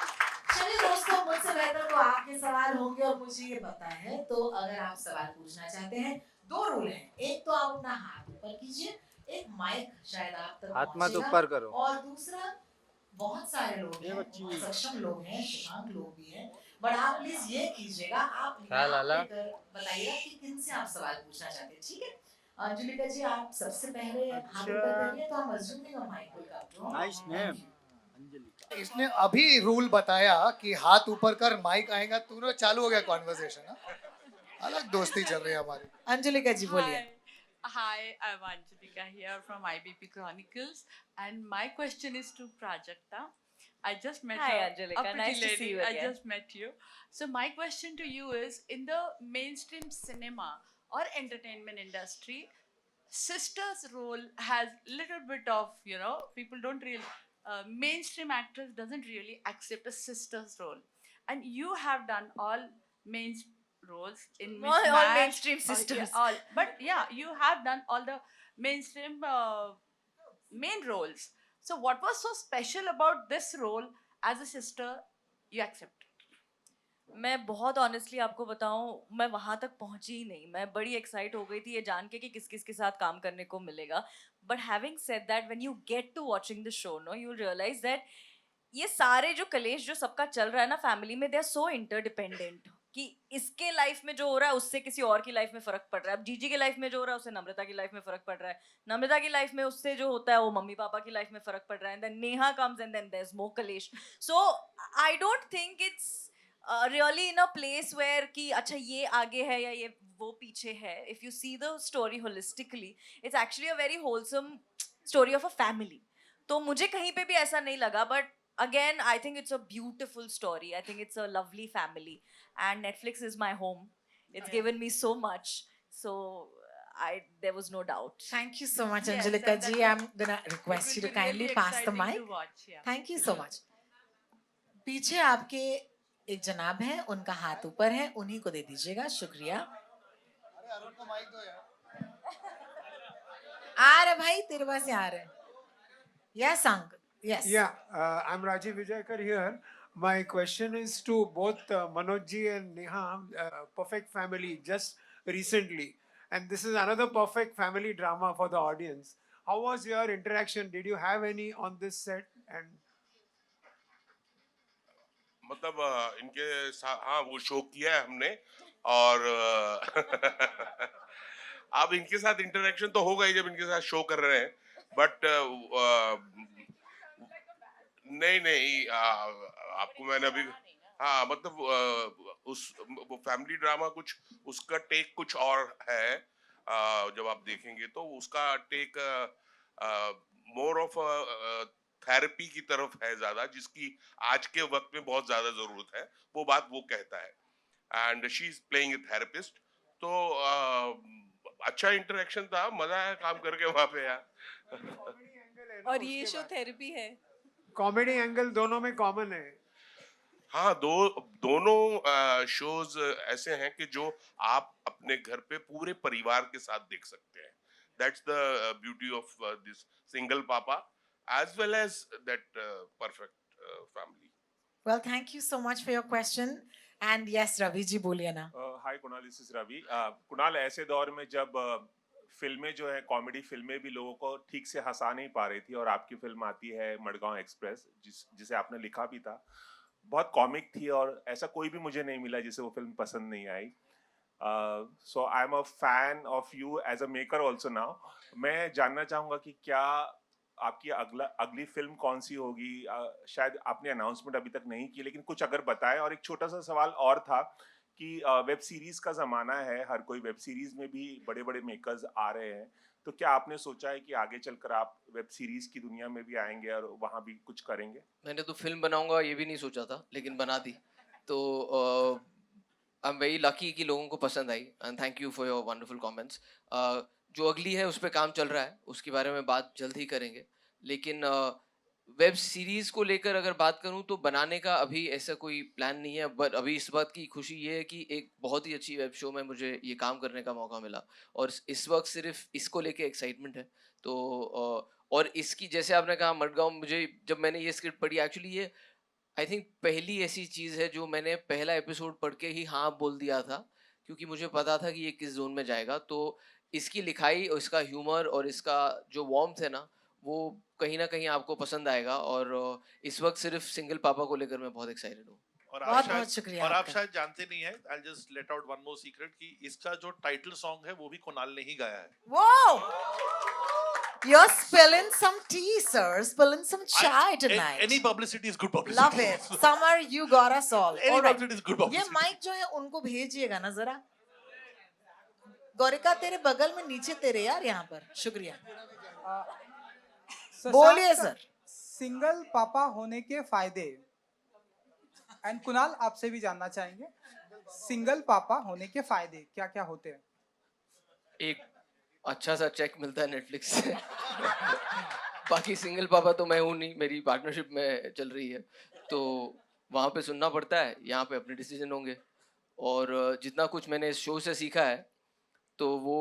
B: चलिए दोस्तों, मुझसे बेहतर तो आपके सवाल होंगे और मुझे ये पता है. तो अगर आप सवाल पूछना चाहते हैं, दो रूल हैं. एक तो आप अपना हाथ ऊपर कीजिए, एक माइक शायद आप तक
L: हाथ मत
B: पहुंचेगा,
L: ऊपर करो।
B: और दूसरा बहुत सारे लोग हैं, बहुत सक्षम लोग हैं, शशांक लोग भी हैं, बट आप प्लीज ये कीजिएगा, आप बताइएगा कि किनसे आप सवाल पूछना चाहते हैं, ठीक है? अंजुलिका जी, आप सबसे पहले हाथ ऊपर करिए, तो हम assuming a mic will come to
L: nice name.
J: इसने अभी रूल बताया कि हाथ ऊपर कर, माइक आएगा, तुरंत चालू हो गया कॉन्वर्सेशन। अलग दोस्ती चल रही है हमारी।
B: अंजुलिका जी बोलिए।
M: Hi, I'm Anjalika here from IBP Chronicles, and my question is to Prajakta. I just met
E: Hi,
M: a
E: Anjalika.
M: pretty
E: Nice to
M: lady.
E: see you
M: I
E: again.
M: just met you. So my question to you is: in the mainstream cinema or entertainment industry, sister's role has little bit of, you know, people don't really mainstream actors doesn't really accept a sister's role, and you have done all main roles in
E: All
M: Mismatch,
E: mainstream sisters.
M: all, but yeah, you have done all the mainstream main roles. So what was so special about this role as a sister you accept?
E: मैं बहुत ऑनेस्टली आपको बताऊं, मैं वहां तक पहुंची ही नहीं. मैं बड़ी एक्साइट हो गई थी ये जान के कि किस किस के साथ काम करने को मिलेगा. But having said that, when you get to watching the show, no, you realise that ये सारे जो कलेश जो सबका चल रहा है ना फैमिली में, दे आर सो इंटरडिपेंडेंट कि इसके लाइफ में जो हो रहा है उससे किसी और की लाइफ में फर्क पड़ रहा है. अब जीजी के लाइफ में जो हो रहा है उससे नम्रता की लाइफ में फर्क पड़ रहा है, नम्रता की लाइफ में उससे जो होता है वो मम्मी पापा की लाइफ में फर्क पड़ रहा है, then Neha comes and then there is more कलेश. So I don't think it's really in a place where कि अच्छा ये आगे है या ये वो पीछे है. If you see the story holistically, it's actually a very wholesome story of a family. तो मुझे कहीं पे भी ऐसा नहीं लगा. But again, I think it's a beautiful story. I think it's a lovely family, and Netflix is my home. It's given me so much. So there was no doubt.
B: Thank you so much,
M: Yes,
B: Anjalika
M: and
B: ji. I'm gonna request
M: It
B: you
M: will
B: to
M: be
B: kindly
M: really
B: pass the
M: exciting
B: mic.
M: to watch, yeah.
B: Thank you so much. पीछे आपके एक जनाब है, उनका हाथ ऊपर है, उन्हीं को दे दीजिएगा. शुक्रिया.
J: अरे अरुण को माइक दो यार।
B: आ रहे भाई, तेरे पास ही आ रहे. Yes, Ank. Yes.
N: Yeah, I'm Rajiv Vijayakar here. My question is to both Manoj ji and Neha. Perfect Family just recently, and this is another perfect family drama for the audience. How was your interaction? Did you have any on this set? And
C: मतलब इनके साथ हाँ वो शो किया है हमने और अब इनके साथ इंटरेक्शन तो होगा ही जब इनके साथ शो कर रहे हैं. बट नहीं आपको मैंने अभी हाँ मतलब उस फैमिली ड्रामा कुछ उसका टेक कुछ और है. जब आप देखेंगे तो उसका टेक मोर ऑफ थेरेपी की तरफ है ज्यादा, जिसकी आज के वक्त में बहुत ज्यादा जरूरत है. वो बात वो कहता है, and she is playing a therapist. तो अच्छा इंटरेक्शन था, मजा आया काम करके वहां पे यार.
G: और ये शो थेरेपी है.
N: कॉमेडी एंगल दोनों में कॉमन है.
C: हाँ दोनों शोज ऐसे हैं कि जो आप अपने घर पे पूरे परिवार के साथ देख सकते हैं. That's the beauty of this single पापा as well as that perfect family.
B: Well, thank you so much for your question. And yes, Ravi ji बोलिए ना.
O: Hi Kunal, this is Ravi. Kunal, ऐसे दौर में जब फिल्में जो है कॉमेडी फिल्में भी लोगों को ठीक से हंसा नहीं पा रही थी, और आपकी फिल्म आती है मडगांव एक्सप्रेस, जिसे आपने लिखा भी था, बहुत कॉमिक थी और ऐसा कोई भी मुझे नहीं मिला जिसे वो फिल्म पसंद नहीं आई. So I'm a fan of you as a maker also now. मैं जानना चाहूँगा कि क्या आपकी अगली फिल्म कौन सी होगी. शायद आपने अनाउंसमेंट अभी तक नहीं की, लेकिन कुछ अगर बताएं. और एक छोटा सा सवाल और था कि वेब सीरीज का जमाना है, हर कोई वेब सीरीज में भी बड़े बड़े मेकर्स आ रहे हैं, तो क्या आपने सोचा है कि आगे चलकर आप वेब सीरीज की दुनिया में भी आएंगे और वहां भी कुछ करेंगे?
F: मैंने तो फिल्म बनाऊंगा ये भी नहीं सोचा था, लेकिन बना दी. तो आई एम वेरी लकी कि लोगों को पसंद आई, and thank you for your wonderful comments. जो अगली है उस पर काम चल रहा है, उसके बारे में बात जल्द ही करेंगे. लेकिन वेब सीरीज को लेकर अगर बात करूं तो बनाने का अभी ऐसा कोई प्लान नहीं है, बट अभी इस बात की खुशी ये है कि एक बहुत ही अच्छी वेब शो में मुझे ये काम करने का मौका मिला और इस वक्त सिर्फ इसको लेके एक्साइटमेंट है। तो और इसकी जैसे आपने कहा मडगांव, मुझे जब मैंने ये स्क्रिप्ट पढ़ी, एक्चुअली ये आई थिंक पहली ऐसी चीज़ है जो मैंने पहला एपिसोड पढ़ के ही हाँ बोल दिया था, क्योंकि मुझे पता था कि ये किस जोन में जाएगा। तो इसकी लिखाई और इसका ह्यूमर और इसका जो वार्मथ है ना, वो कहीं ना कहीं आपको पसंद आएगा। और इस वक्त सिर्फ सिंगल पापा को लेकर मैं बहुत एक्साइटेड हूँ।
I: और
B: बहुत
I: आप
B: बहुत
I: शायद
B: शुक्रिया
I: और आप
B: आपका।
I: शायद जानते नहीं है, I just let out one more secret कि इसका जो टाइटल सॉन्ग है वो भी कुणाल ने ही गाया है।
B: Whoa! You're spilling some tea, sir. Spilling some chai tonight.
I: Any publicity is good publicity.
B: Love it. Summer, you got us all.
I: Any
B: All right.
I: publicity is good
B: ये
I: publicity.
B: माइक जो है उनको भेजिएगा ना जरा। गौरिका तेरे बगल में नीचे तेरे यार यहाँ पर। शुक्रिया। बोलिए सर।
L: सिंगल पापा होने के फायदे, एंड कुणाल आपसे भी जानना चाहेंगे, सिंगल पापा होने के फायदे क्या क्या होते हैं?
F: एक अच्छा सा चेक मिलता है नेटफ्लिक्स से। बाकी सिंगल पापा तो मैं हूँ नहीं, मेरी पार्टनरशिप में चल रही है, तो वहाँ पे सुनना पड़ता है, यहाँ पे अपने डिसीजन होंगे। और जितना कुछ मैंने इस शो से सीखा है, तो वो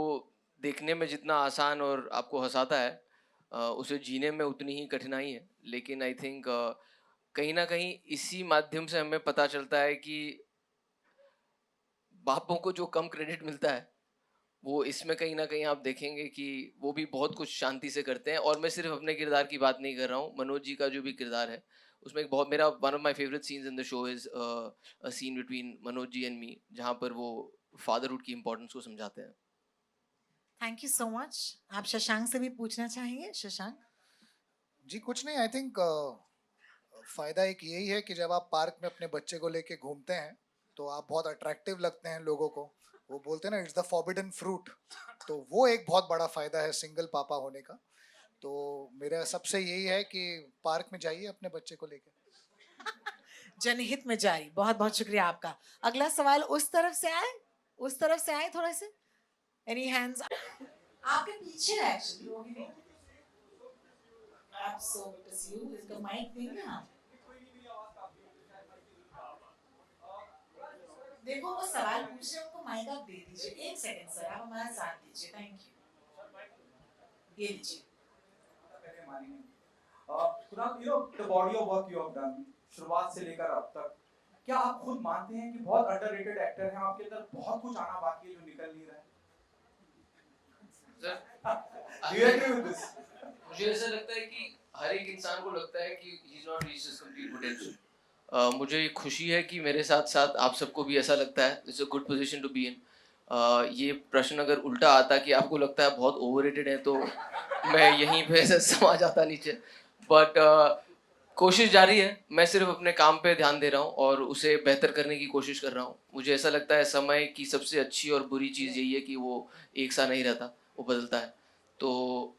F: देखने में जितना आसान और आपको हंसाता है, उसे जीने में उतनी ही कठिनाई है। लेकिन आई थिंक कहीं ना कहीं इसी माध्यम से हमें पता चलता है कि बापों को जो कम क्रेडिट मिलता है, वो इसमें कहीं ना कहीं आप देखेंगे कि वो भी बहुत कुछ शांति से करते हैं। और मैं सिर्फ अपने किरदार की बात नहीं कर रहा हूँ, मनोज जी का जो भी किरदार है उसमें एक बहुत, मेरा one of my favourite scenes in the show is a scene between Manoj ji and me, जहाँ पर वो फादरहुड की इम्पोर्टेंस को समझाते हैं।
B: Thank you so much. आप शशांक से भी पूछना चाहेंगे? शशांक
J: जी कुछ नहीं, आई थिंक फायदा एक यही है कि जब आप पार्क में अपने बच्चे को लेके घूमते हैं तो आप बहुत अट्रैक्टिव लगते हैं लोगों को। वो बोलते हैं ना, इट्स द फॉरबिडन फ्रूट, तो वो एक बहुत बड़ा फायदा है सिंगल पापा होने का। तो मेरा सबसे यही है कि पार्क में जाइए अपने बच्चे को लेके।
B: जनहित में जारी। बहुत बहुत शुक्रिया आपका। अगला सवाल उस तरफ से आए, उस तरफ से आए थोड़े से। Any hands? आपके पीछे है एक्चुअली, वो भी आप सो इट्स यू, इसका माइक देंगे आप। देखो वो सवाल पूछ रहे हैं, उनको माइक आप दे दीजिए। एक सेकंड सर, आप हमारा साथ दीजिए। Thank you. ये लीजिए।
L: Kunal, you know the body of work you have done, शुरुआत से लेकर अब तक, क्या आप खुद मानते हैं कि बहुत अंडररेटेड एक्टर हैं, आपके अंदर बहुत कुछ आना बाकी है जो निकल नहीं रहा है?
F: Sir,
L: Do you agree with this?
F: मुझे ऐसा लगता है कि हर एक इंसान को लगता है कि he is not reached his complete potential। मुझे ये खुशी है कि मेरे साथ साथ आप सबको भी ऐसा लगता है। It's a good position to be in. ये प्रश्न अगर उल्टा आता कि आपको लगता है बहुत ओवररेटेड है, तो मैं यहीं पे ऐसे समा जाता नीचे। बट कोशिश जारी है, मैं सिर्फ अपने काम पे ध्यान दे रहा हूँ और उसे बेहतर करने की कोशिश कर रहा हूँ। मुझे ऐसा लगता है समय की सबसे अच्छी और बुरी चीज़ यही है कि वो एक सा नहीं रहता, वो बदलता है। तो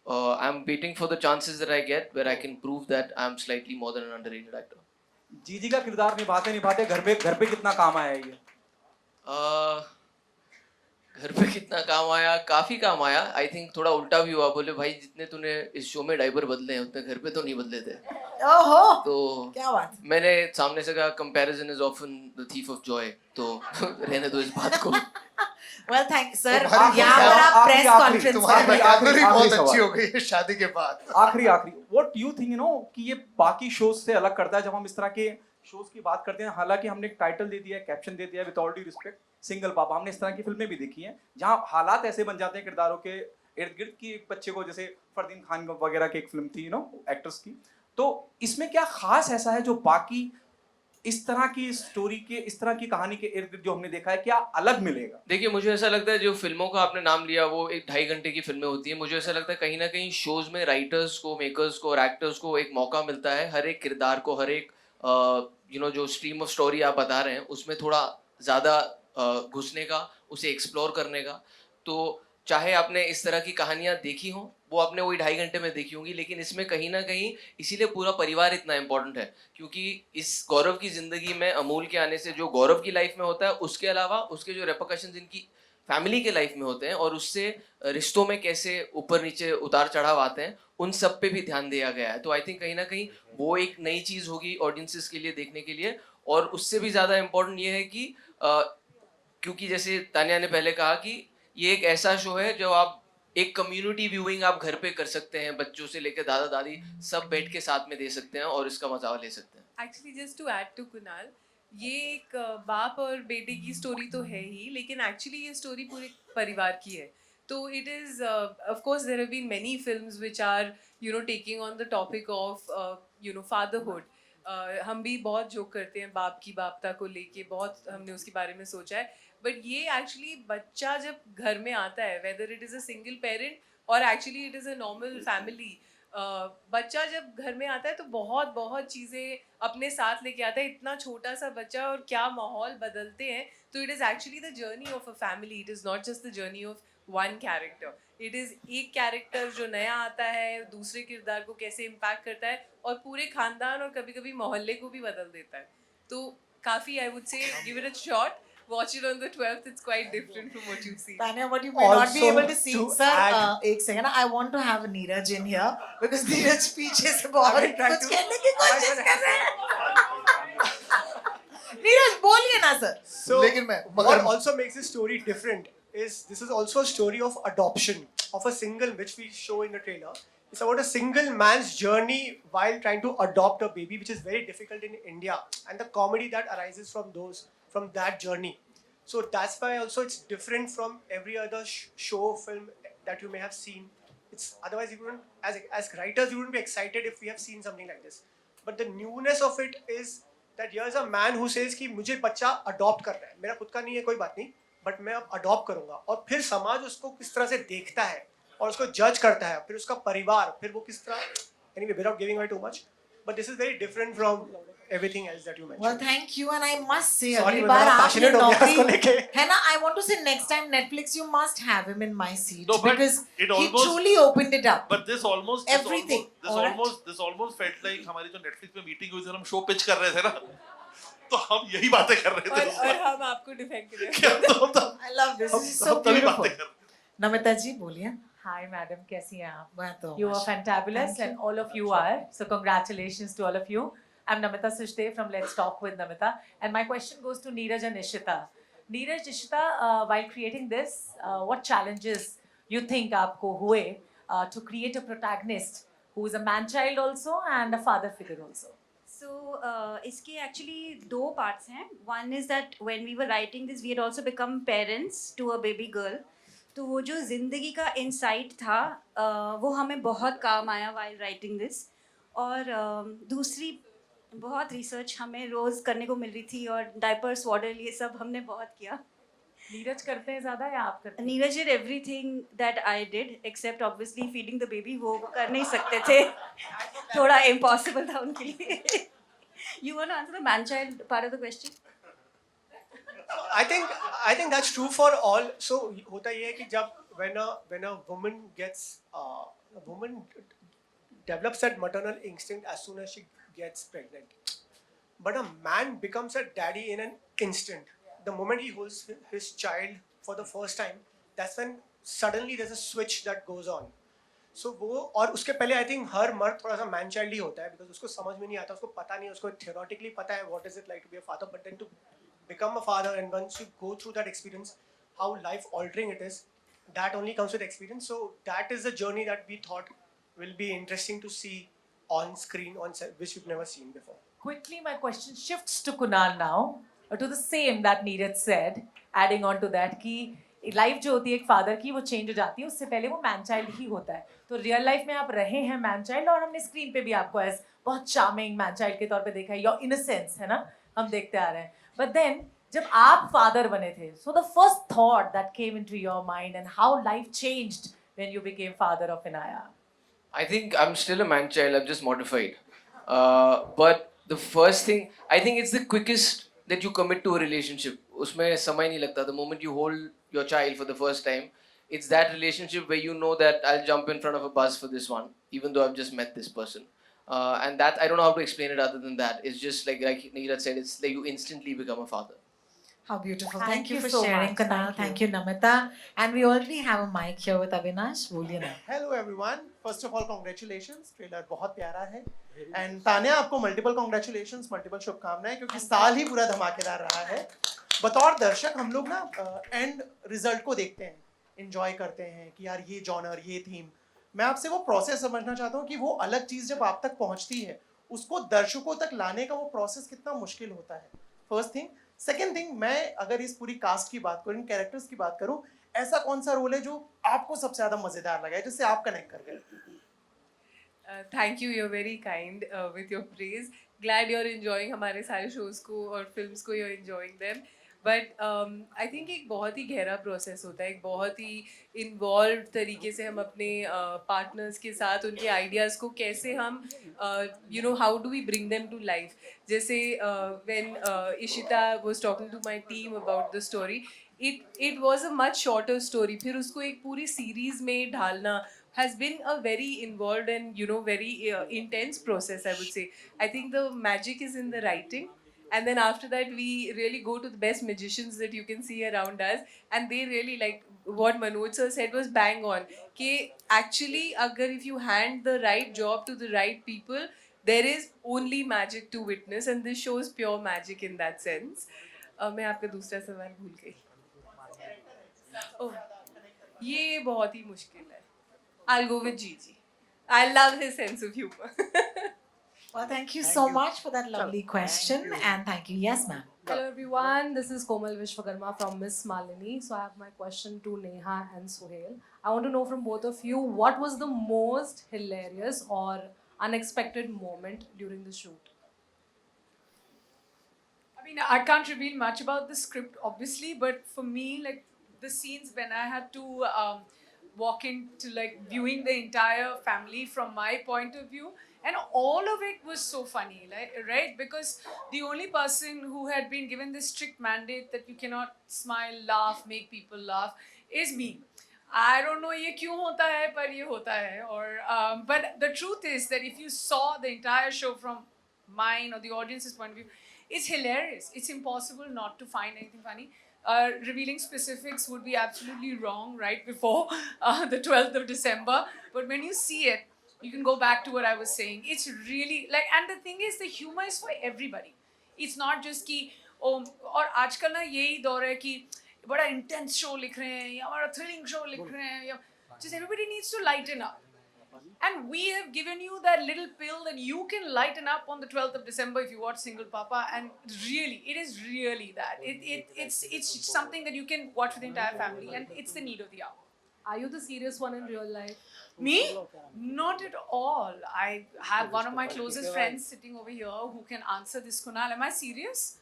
F: I am waiting for the chances that I get where I can prove that I am slightly more than an underrated actor.
L: जीजी का किरदार निभाते निभाते घर पे कितना काम आया ये?
F: घर पे कितना काम आया? काफी काम आया। आई थिंक थोड़ा उल्टा भी हुआ, बोले भाई जितने तूने इस शो में डायपर बदले हैं उतने घर पे तो नहीं बदले थे।
B: ओहो,
F: तो
B: क्या बात।
F: मैंने सामने से कहा comparison is often the thief of Joy, तो रहने दो इस बात को।
B: Well thank sir.
J: तुम्हारी
B: यहाँ पर आप प्रेस कॉन्फ्रेंस
J: तुम्हारी
B: कर रहे हैं।
J: vocabulary बहुत
L: सवाल।
J: अच्छी हो गई है शादी के बाद।
L: आखिरी what you think, you know, कि ये बाकी शोज से अलग करता है जब हम इस तरह के शोज की बात करते हैं? हालांकि हमने एक टाइटल दे दिया है, कैप्शन दे दिया है, with all due respect, single पापा। हमने इस तरह की फिल्में भी देखी हैं जहां हालात ऐसे बन जाते हैं किरदारों के इर्द गिर्द की, एक बच्चे को, जैसे फरदीन खान वगैरह की एक फिल्म थी, यू नो, एक्टर्स की। तो इसमें क्या खास ऐसा है जो बाकी इस तरह की स्टोरी के, इस तरह की कहानी के इर्द गिर्द जो हमने देखा है, क्या अलग मिलेगा?
F: देखिए, मुझे ऐसा लगता है जो फिल्मों का आपने नाम लिया वो 1-2.5 घंटे की फिल्में होती हैं। मुझे ऐसा लगता है कहीं ना कहीं शोज में राइटर्स को, मेकर्स को और एक्टर्स को एक मौका मिलता है हर एक किरदार को, हर एक जो स्ट्रीम ऑफ स्टोरी आप बता रहे हैं उसमें थोड़ा ज़्यादा घुसने का, उसे एक्सप्लोर करने का। तो चाहे आपने इस तरह की कहानियाँ देखी हों, वो आपने वही 2.5 घंटे में देखी होंगी, लेकिन इसमें कहीं ना कहीं इसीलिए पूरा परिवार इतना इम्पोर्टेंट है, क्योंकि इस गौरव की ज़िंदगी में अमूल के आने से जो गौरव की लाइफ में होता है, उसके अलावा उसके जो रेपरकशंस इनकी फैमिली के लाइफ में होते हैं और उससे रिश्तों में कैसे ऊपर नीचे उतार चढ़ाव आते हैं, उन सब पे भी ध्यान दिया गया है. तो आई थिंक कहीं ना कहीं वो एक नई चीज होगी ऑडियंसेस के लिए देखने के लिए. और उससे भी ज्यादा इम्पोर्टेंट ये है कि क्योंकि जैसे तानिया ने पहले कहा कि ये एक ऐसा शो है जो आप एक कम्युनिटी व्यूइंग आप घर पे कर सकते हैं, बच्चों से लेकर दादा दादी सब बैठ के साथ में दे सकते हैं और इसका मजा ले सकते हैं.
G: Actually, just to add to Kunal, ये एक बाप और बेटे की स्टोरी तो है ही, लेकिन एक्चुअली ये स्टोरी पूरे परिवार की है. तो it is of course there have been many films which are taking on the topic of fatherhood. हम भी बहुत जोक करते हैं बाप की बापता को लेके, बहुत हमने उसके बारे में सोचा है. बट ये एक्चुअली बच्चा जब घर में आता है, whether it is a single parent और actually it is a normal family, बच्चा जब घर में आता है तो बहुत बहुत चीज़ें अपने साथ लेके आता है. इतना छोटा सा बच्चा और क्या माहौल बदलते हैं. तो it is actually the journey of a family. It is not just the journey of one character. It is एक कैरेक्टर जो नया आता है दूसरे किरदार को कैसे इम्पैक्ट करता है और पूरे खानदान और कभी कभी मोहल्ले को भी बदल देता है. तो काफ़ी I would say give it a shot. Watch it on the 12th. It's quite different from what you've seen.
B: Tanya, what you may not be
H: Also,
B: able to see,
H: to
B: sir.
H: add-
B: एक second, I want to have Neeraj in here because Neeraj पीछे से बहुत
H: I've been trying
B: कुछ
H: to-
B: कहने की कोशिश कर रहे हैं. नीरज बोलिए ना सर.
H: So,
A: लेकिन मैं
H: what also makes this story different is this is also a story of adoption of a single, which we show in the trailer. It's about a single man's journey while trying to adopt a baby, which is very difficult in India, and the comedy that arises from that journey. So that's why also it's different from every other show film that you may have seen. It's otherwise you wouldn't, as writers, you wouldn't be excited if we have seen something like this. But the newness of it is that here's a man who says कि मुझे बच्चा अडॉप्ट कर रहा है, मेरा खुद का नहीं है, कोई बात नहीं, बट मैं अब अडॉप्ट करूंगा. और फिर समाज उसको किस तरह से देखता है और उसको जज करता है, फिर उसका परिवार, फिर वो किस तरह, anyway, without giving away too much, but this is very different from everything else that you mentioned.
B: Well, thank you, and I must say,
H: Sorry,
B: अगली
H: मैं
B: बार
H: बड़ा
B: आपने
H: passionate हो गया इसको लेके.
B: नौकरी है ना, I want to say next time Netflix you must have him in my seat
I: No, but
B: because
I: it
B: he
I: almost-
B: truly opened it up.
I: But this almost
B: Everything,
I: this
B: alright?
I: almost felt like हमारी जो Netflix में मीटिंग हुई थी, हम शो पिच कर रहे थे ना, तो हम यही बातें कर रहे थे.
G: और हम आपको डिफेंड करें.
I: क्या तो
B: I love this. This is so
I: हम तभी
B: beautiful.
I: बातें कर रहे थे.
B: नमिता जी बोलिए.
P: Hi, madam. कैसी हैं आप?
B: मैं तो
P: You are fabulous,
B: Thank you.
P: and all of you are. So congratulations to all of you. I'm Namita Sushdev from Let's Talk with Namita, and my question goes to Neeraj and Ishita. Neeraj, Ishita, while creating this, what challenges you think आपको हुए to create a protagonist who is a man-child also and a father figure also?
E: So इसके actually दो parts हैं. One is that when we were writing this, we had also become parents to a baby girl. तो वो जो ज़िंदगी का insight था, वो हमें बहुत काम आया while writing this. और दूसरी बहुत रिसर्च हमें रोज़ करने को मिल रही थी और डायपर्स वाटर ये सब हमने बहुत किया.
P: नीरज करते हैं ज़्यादा या आप करते हैं?
E: Neeraj did everything that I did except obviously feeding the baby. वो कर नहीं सकते थे, थोड़ा impossible था उनके लिए. You want to answer the man-child part of the question?
H: I think that's true for all. So होता ये है कि जब when a woman gets a woman develops that maternal instinct as soon as she gets pregnant, but a man becomes a daddy in an instant. The moment he holds his child for the first time, that's when suddenly there's a switch that goes on. So वो और उसके पहले I think हर मर्द थोड़ा सा man child ही होता है because उसको समझ में नहीं आता, उसको पता नहीं, उसको theoretically पता है what is it like to be a father, but then to become a father and once you go through that experience, how life altering it is, that only comes with experience. So that is the journey that we thought will be interesting to see on screen, on set, which we've never seen before.
P: Quickly, my question shifts to Kunal now, to the same that Neeraj said, adding on to that कि लाइफ जो होती है एक फादर की वो चेंज हो जाती है, उससे पहले वो मैन चाइल्ड ही होता है. तो रियल लाइफ में आप रहे हैं मैन चाइल्ड और हमने स्क्रीन पे भी आपको एज बहुत चार्मिंग मैन चाइल्ड के तौर पे देखा है, योर इनोसेंस है ना, हम देखते आ रहे हैं. बट देन जब आप फादर बने थे, so the first thought that came into your mind and how life changed when you became father of Inaya.
F: I think I'm still a man child, I'm just modified. But the first thing, I think it's the quickest that you commit to a relationship. उसमें समय नहीं लगता. The moment you hold your child for the first time, it's that relationship where you know that I'll jump in front of a bus for this one, even though I've just met this person. And that, I don't know how to explain it other than that. It's just like Neeraj said, it's like you instantly become a father.
B: How beautiful.
P: Thank
B: Thank you
P: you
B: for
P: so
B: sharing,
P: much.
B: Kunal. Thank you, Namita. And we already have a mic here with Avinash. बोलिए ना.
Q: Hello everyone first of all congratulations trailer बहुत प्यारा है एंड तान्या आपको मल्टीपल कांग्रेचुलेशंस मल्टीपल शुभकामनाएं क्योंकि साल ही पूरा धमाकेदार रहा है बतौर दर्शक हम लोग ना एंड रिजल्ट को देखते हैं एंजॉय करते हैं कि यार ये जॉनर ये थीम मैं आपसे वो प्रोसेस समझना चाहता हूँ कि वो अलग चीज़ जब आप तक पहुँचती है उसको दर्शकों तक लाने का वो प्रोसेस कितना मुश्किल होता है फर्स्ट थिंग सेकेंड थिंग मैं अगर इस पूरी कास्ट की बात करूँ इन कैरेक्टर्स की बात करूँ ऐसा कौन सा रोल है जो आपको सबसे ज्यादा मजेदार लगा है जिससे आप कनेक्ट कर गए
G: Thank you, you're very kind with your praise. Glad you're enjoying हमारे सारे shows को और films को you're enjoying them. But I think एक बहुत ही गहरा process होता है एक बहुत ही involved तरीके से हम अपने partners के साथ उनके ideas को कैसे हम how do we bring them to life. जैसे when Ishita was talking to my team about the story, it was a much shorter story. फिर उसको एक पूरी series में ढालना has been a very involved and very intense process, I would say. I think the magic is in the writing. And then after that, we really go to the best magicians that you can see around us. And they really, like what Manoj sir said was bang on. Ke actually, agar if you hand the right job to the right people, there is only magic to witness. And this shows pure magic in that sense. मैं आपका दूसरा सवाल भूल गई. Oh, ये बहुत ही मुश्किल है. I'll go with Gigi. I love his sense of humor.
B: Well, thank you so much for that lovely question. And thank you. Yes, ma'am.
R: Hello everyone, this is Komal Vishwakarma from Miss Malini. So I have my question to Neha and Suhail. I want to know from both of you, what was the most hilarious or unexpected moment during the shoot?
M: I mean, I can't reveal much about the script, obviously, but for me, like the scenes when I had to walk into like viewing the entire family from my point of view, and all of it was so funny, like, right? Because the only person who had been given this strict mandate that you cannot smile, laugh, make people laugh is me. I don't know ये क्यों होता है, पर ये होता है. Or but the truth is that if you saw the entire show from mine or the audience's point of view, it's hilarious. It's impossible not to find anything funny. Revealing specifics would be absolutely wrong right before the 12th of December. But when you see it, you can go back to what I was saying. It's really like, and the thing is, the humor is for everybody. It's not just कि और आजकल ना यही दौर है कि बड़ा intense show लिख रहे हैं या बड़ा thrilling show लिख रहे हैं या just everybody needs to lighten up. And we have given you that little pill that you can lighten up on the 12th of December if you watch Single Papa. And really, it is really that. It's something that you can watch with the entire family, and it's the need of the hour.
R: Are you the serious one in real life?
M: Me? Not at all. I have one of my closest friends sitting over here who can answer this. Kunal, am I serious?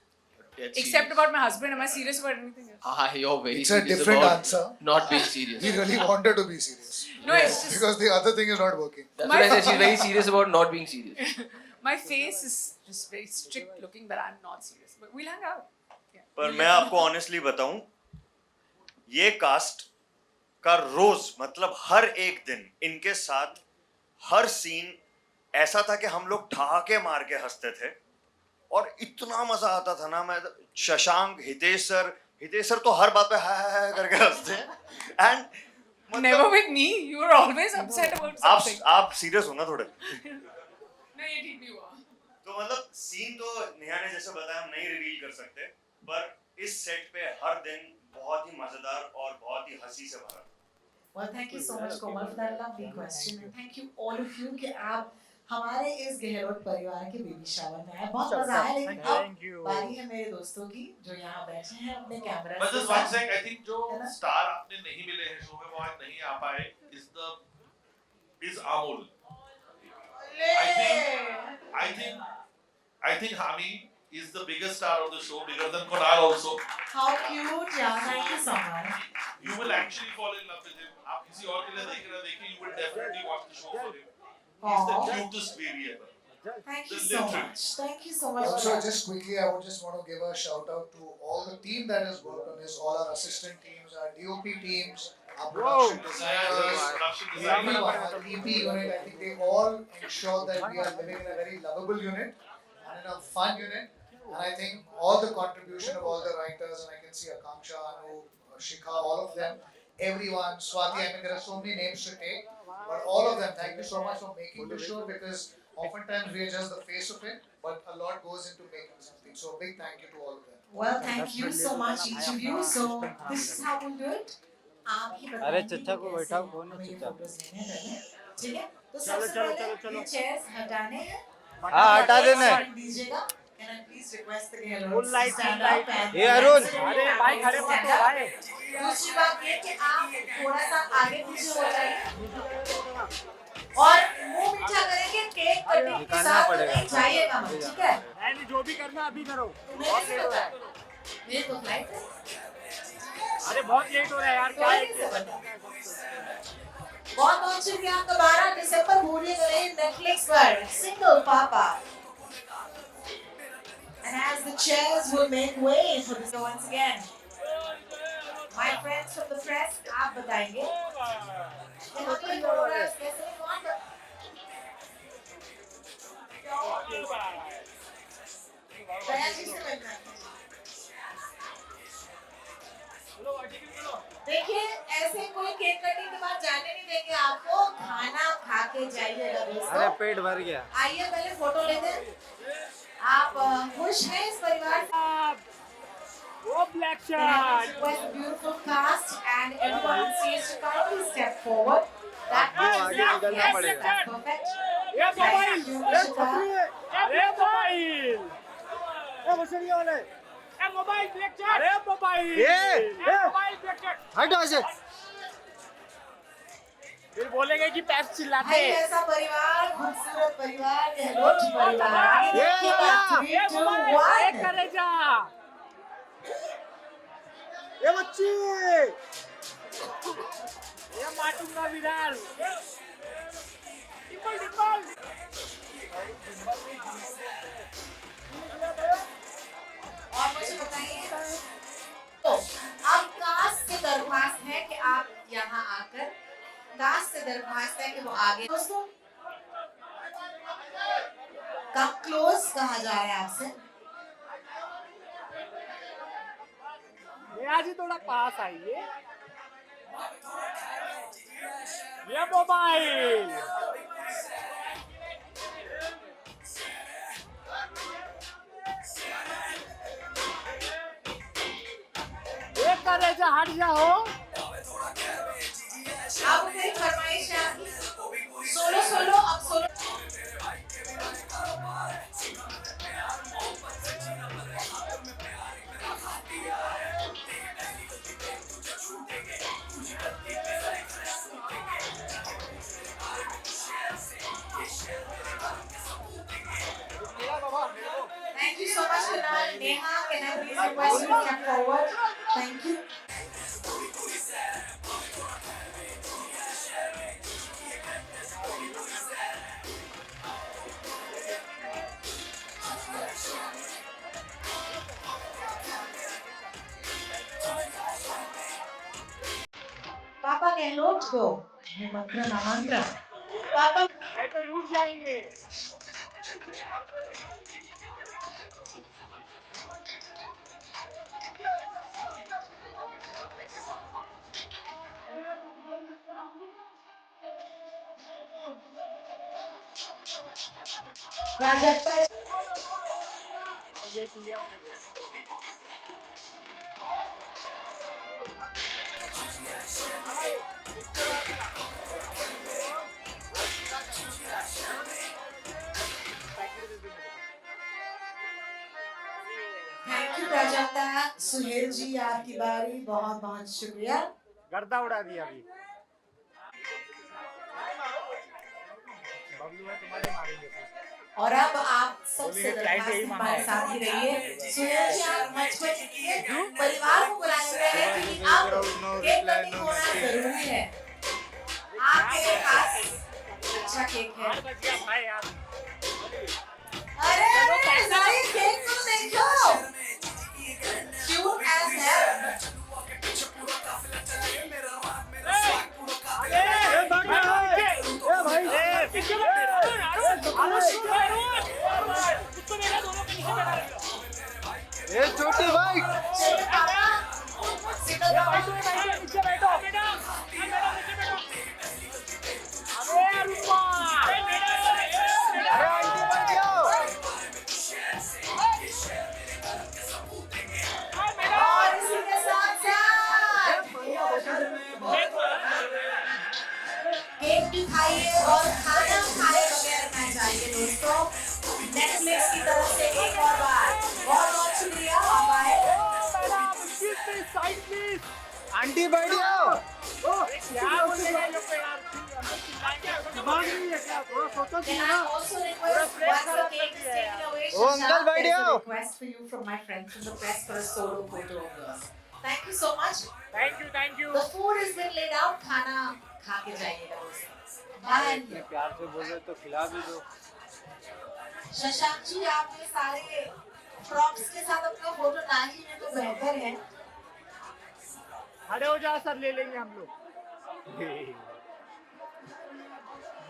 M: Except about my husband, am I serious about anything else?
J: You're very it's serious. It's a different answer.
F: Not being serious.
J: He really wanted to be serious.
M: No, it's just
J: because the other thing is not working.
F: That's why I said she's very serious about not being serious.
M: My face is just very strict looking, but I'm not serious. But we'll hang out. Yeah.
A: पर मैं आपको ऑनेस्टली बताऊं, ये कास्ट का रोज मतलब हर एक दिन इनके साथ हर सीन ऐसा था कि हम लोग ठहाके मार के हंसते थे और इतना मजा आता था ना. मैं शशांक हितेश सर तो हर बात पे हाय करके हंसते हैं. And
M: never with me. You were always upset about something.
A: आप सीरियस हो ना थोड़े.
M: नहीं ये ठीक नहीं हुआ.
A: तो मतलब सीन तो नेहा ने जैसे बताया हम नहीं रिवील कर सकते, पर इस सेट पे हर दिन बहुत ही मजेदार और बहुत ही हंसी से भरा.
B: Well, thank you so much, Komal, for that lovely question. And thank you all of you कि आप हमारे इस गहलोत परिवार के बेबी शावर में आए. बहुत मजा आया. लेकिन अब बारी है मेरे दोस्तों की जो यहाँ बैठे हैं अपने camera
I: But just one sec, I think जो स्टार आपने नहीं मिले हैं शो में वो आज नहीं आ पाए is Amol. I think Hami is the biggest star of the show, bigger than Kunal also.
B: How cute, yeah. Thank you so much.
I: You will actually fall in love with him. आप किसी और के लिए देखें, you will definitely watch the show for him. He's the cutest baby ever.
B: Thank you so much. Thank you so much.
J: Also, just quickly, I would just want to give a shout out to all the team that has worked on this, all our assistant teams, our DOP teams, our production designers, everyone, our EP unit. I think they all ensure that we are living in a very lovable unit and in a fun unit. And I think all the contribution of all the writers, and I can see Akanksha, Anu, Shikha, all of them, everyone, Swati, I mean there are so many names to take, but all of them, thank you so much for making the show, because oftentimes we are just the face of it, but a lot goes into making something. So a big thank you to all of them.
B: Well, thank you so much each of you. So this is how we'll do it. आप ही बताएंगे कि कैसे हमें ये photos लेने हैं पहले, ठीक है? तो सबसे पहले ये chairs हटाने हैं।
S: हाँ, हटा देना है।
B: दीजिएगा। Can I please request the Gehlots to stand up and
S: ये अरुण,
B: अरे भाई खड़े मत हो भाई। दूसरी बात ये कि आप थोड़ा सा आगे पीछे हो जाइए और मुंह मीठा करेंगे, केक कटिंग के साथ नहीं जाइएगा मत, ठीक है?
S: नहीं जो भी करना अभी करो।
B: बहुत लेट हो रहा है। मेरे को फ्लाइट है।
S: अरे बहुत लेट हो रहा है यार, क्या है?
B: बहुत बहुत शुक्रिया आपका। 12 दिसंबर भूलिएगा नहीं नेटफ्लिक्स पर सिंगल पापा। And as the chairs will make way for this once again, my friends from the press, आप बताएंगे कि हमें photographs कैसे कौन दया जी से मिलना है। देखिए ऐसे कोई केक कटिंग के बाद जाने नहीं देंगे आपको, खाना खा के जाइएगा दोस्तों।
S: अरे पेट भर गया।
B: आइए पहले फोटो लेते हैं। आप खुश हैं इस परिवार से?
S: वो black shirt.
B: Request a beautiful cast and everyone on stage to kindly step forward. That
S: आगे निकलना पड़ेगा।
B: that's perfect.
S: ये मोबाइल,
B: Thank you,
S: ये
B: Ishita.
S: छतरी, ये मोबाइल, ये मछली वाले, ये मोबाइल ब्लैक शर्ट, अरे मोबाइल, ये मोबाइल ब्लैक शर्ट, हटो ऐसे। फिर बोलेंगे कि पैर चिल्लाते
B: भाई
S: हैं।
B: ऐसा परिवार, खूबसूरत परिवार, गहलोत परिवार। आगे देखिएगा, 3, 2, 1.
S: करेजा, ये बच्ची, ये माटूंगा विराल, डिम्पल डिम्पल।
B: और मुझे बताइए, तो अब कास्ट से दरख्वास्त है कि आप यहाँ आकर, कास्ट से दरख्वास्त है कि वो आगे। दोस्तों, कम क्लोज कहा जा रहा है आपसे।
S: नेहा जी थोड़ा पास आइए। ये मोबाइल, ये करेजा हट जाओ।
B: आप कोई फरमाइश है आपकी? सोलो सोलो अब solo. Thank you so much, Kunal. Neha, can I please request you to step forward? Thank you. पापा गहलोत को निमंत्रण आमंत्रण। पापा
S: तो रुक जाएंगे।
B: Prajakta thank you Prajakta. सुहेल जी आपकी बारी, बहुत बहुत शुक्रिया।
S: गर्दा उड़ा दिया अभी। बबलू है तुम्हारे मारेंगे।
B: और अब आप सबसे दरख्वास्त हमारे साथ ही रहिए। सुहेल जी आप मंच पर टिकिए, परिवार को बुलाया गया है क्योंकि अब केक कटिंग होना जरूरी है। आपके पास अच्छा केक है। अरे सारे केक तो देखो, क्यूट एज है।
S: माइक प्लीज आंटी बैठ जाओ क्या बोलेंगे ये लोग पे यार दिमाग नहीं है क्या थोड़ा सोचो कि ना पूरा प्रेस खराब कर दिया है यार
B: Oh,
S: अंकल बैठ जाओ
B: request for you from my friends in the press for a solo photo of yours. Thank you so much.
S: Thank you
B: The food has been laid out. खाना खा के जाइएगा दोस्त. Bye.
S: इतने प्यार से बोल रहे तो खिला भी दो
B: शशांक जी, आप ये सारे प्रॉप्स के साथ अपना फोटो ना ही लें तो बेहतर है.
S: खड़े हो जाओ सर ले लेंगे हम लोग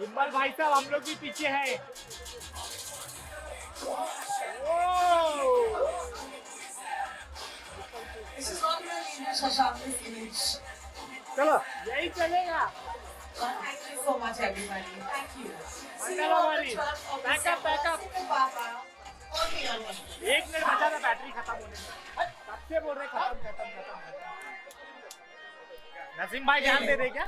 S: बिम्बल भाई साहब हम लोग भी पीछे हैं
B: This is not really Shashank's image.
S: चलो यही चलेगा
B: Thank you so much everybody. Thank you. See you
S: Mangal
B: on the
S: हमारी
B: 12th of
S: backup
B: December.
S: Backup
B: See you, Papa. Okay, okay.
S: 1 minute बचा था बैटरी खत्म होने में कब से बोल रहे खत्म नसीम भाई ध्यान दे रहे क्या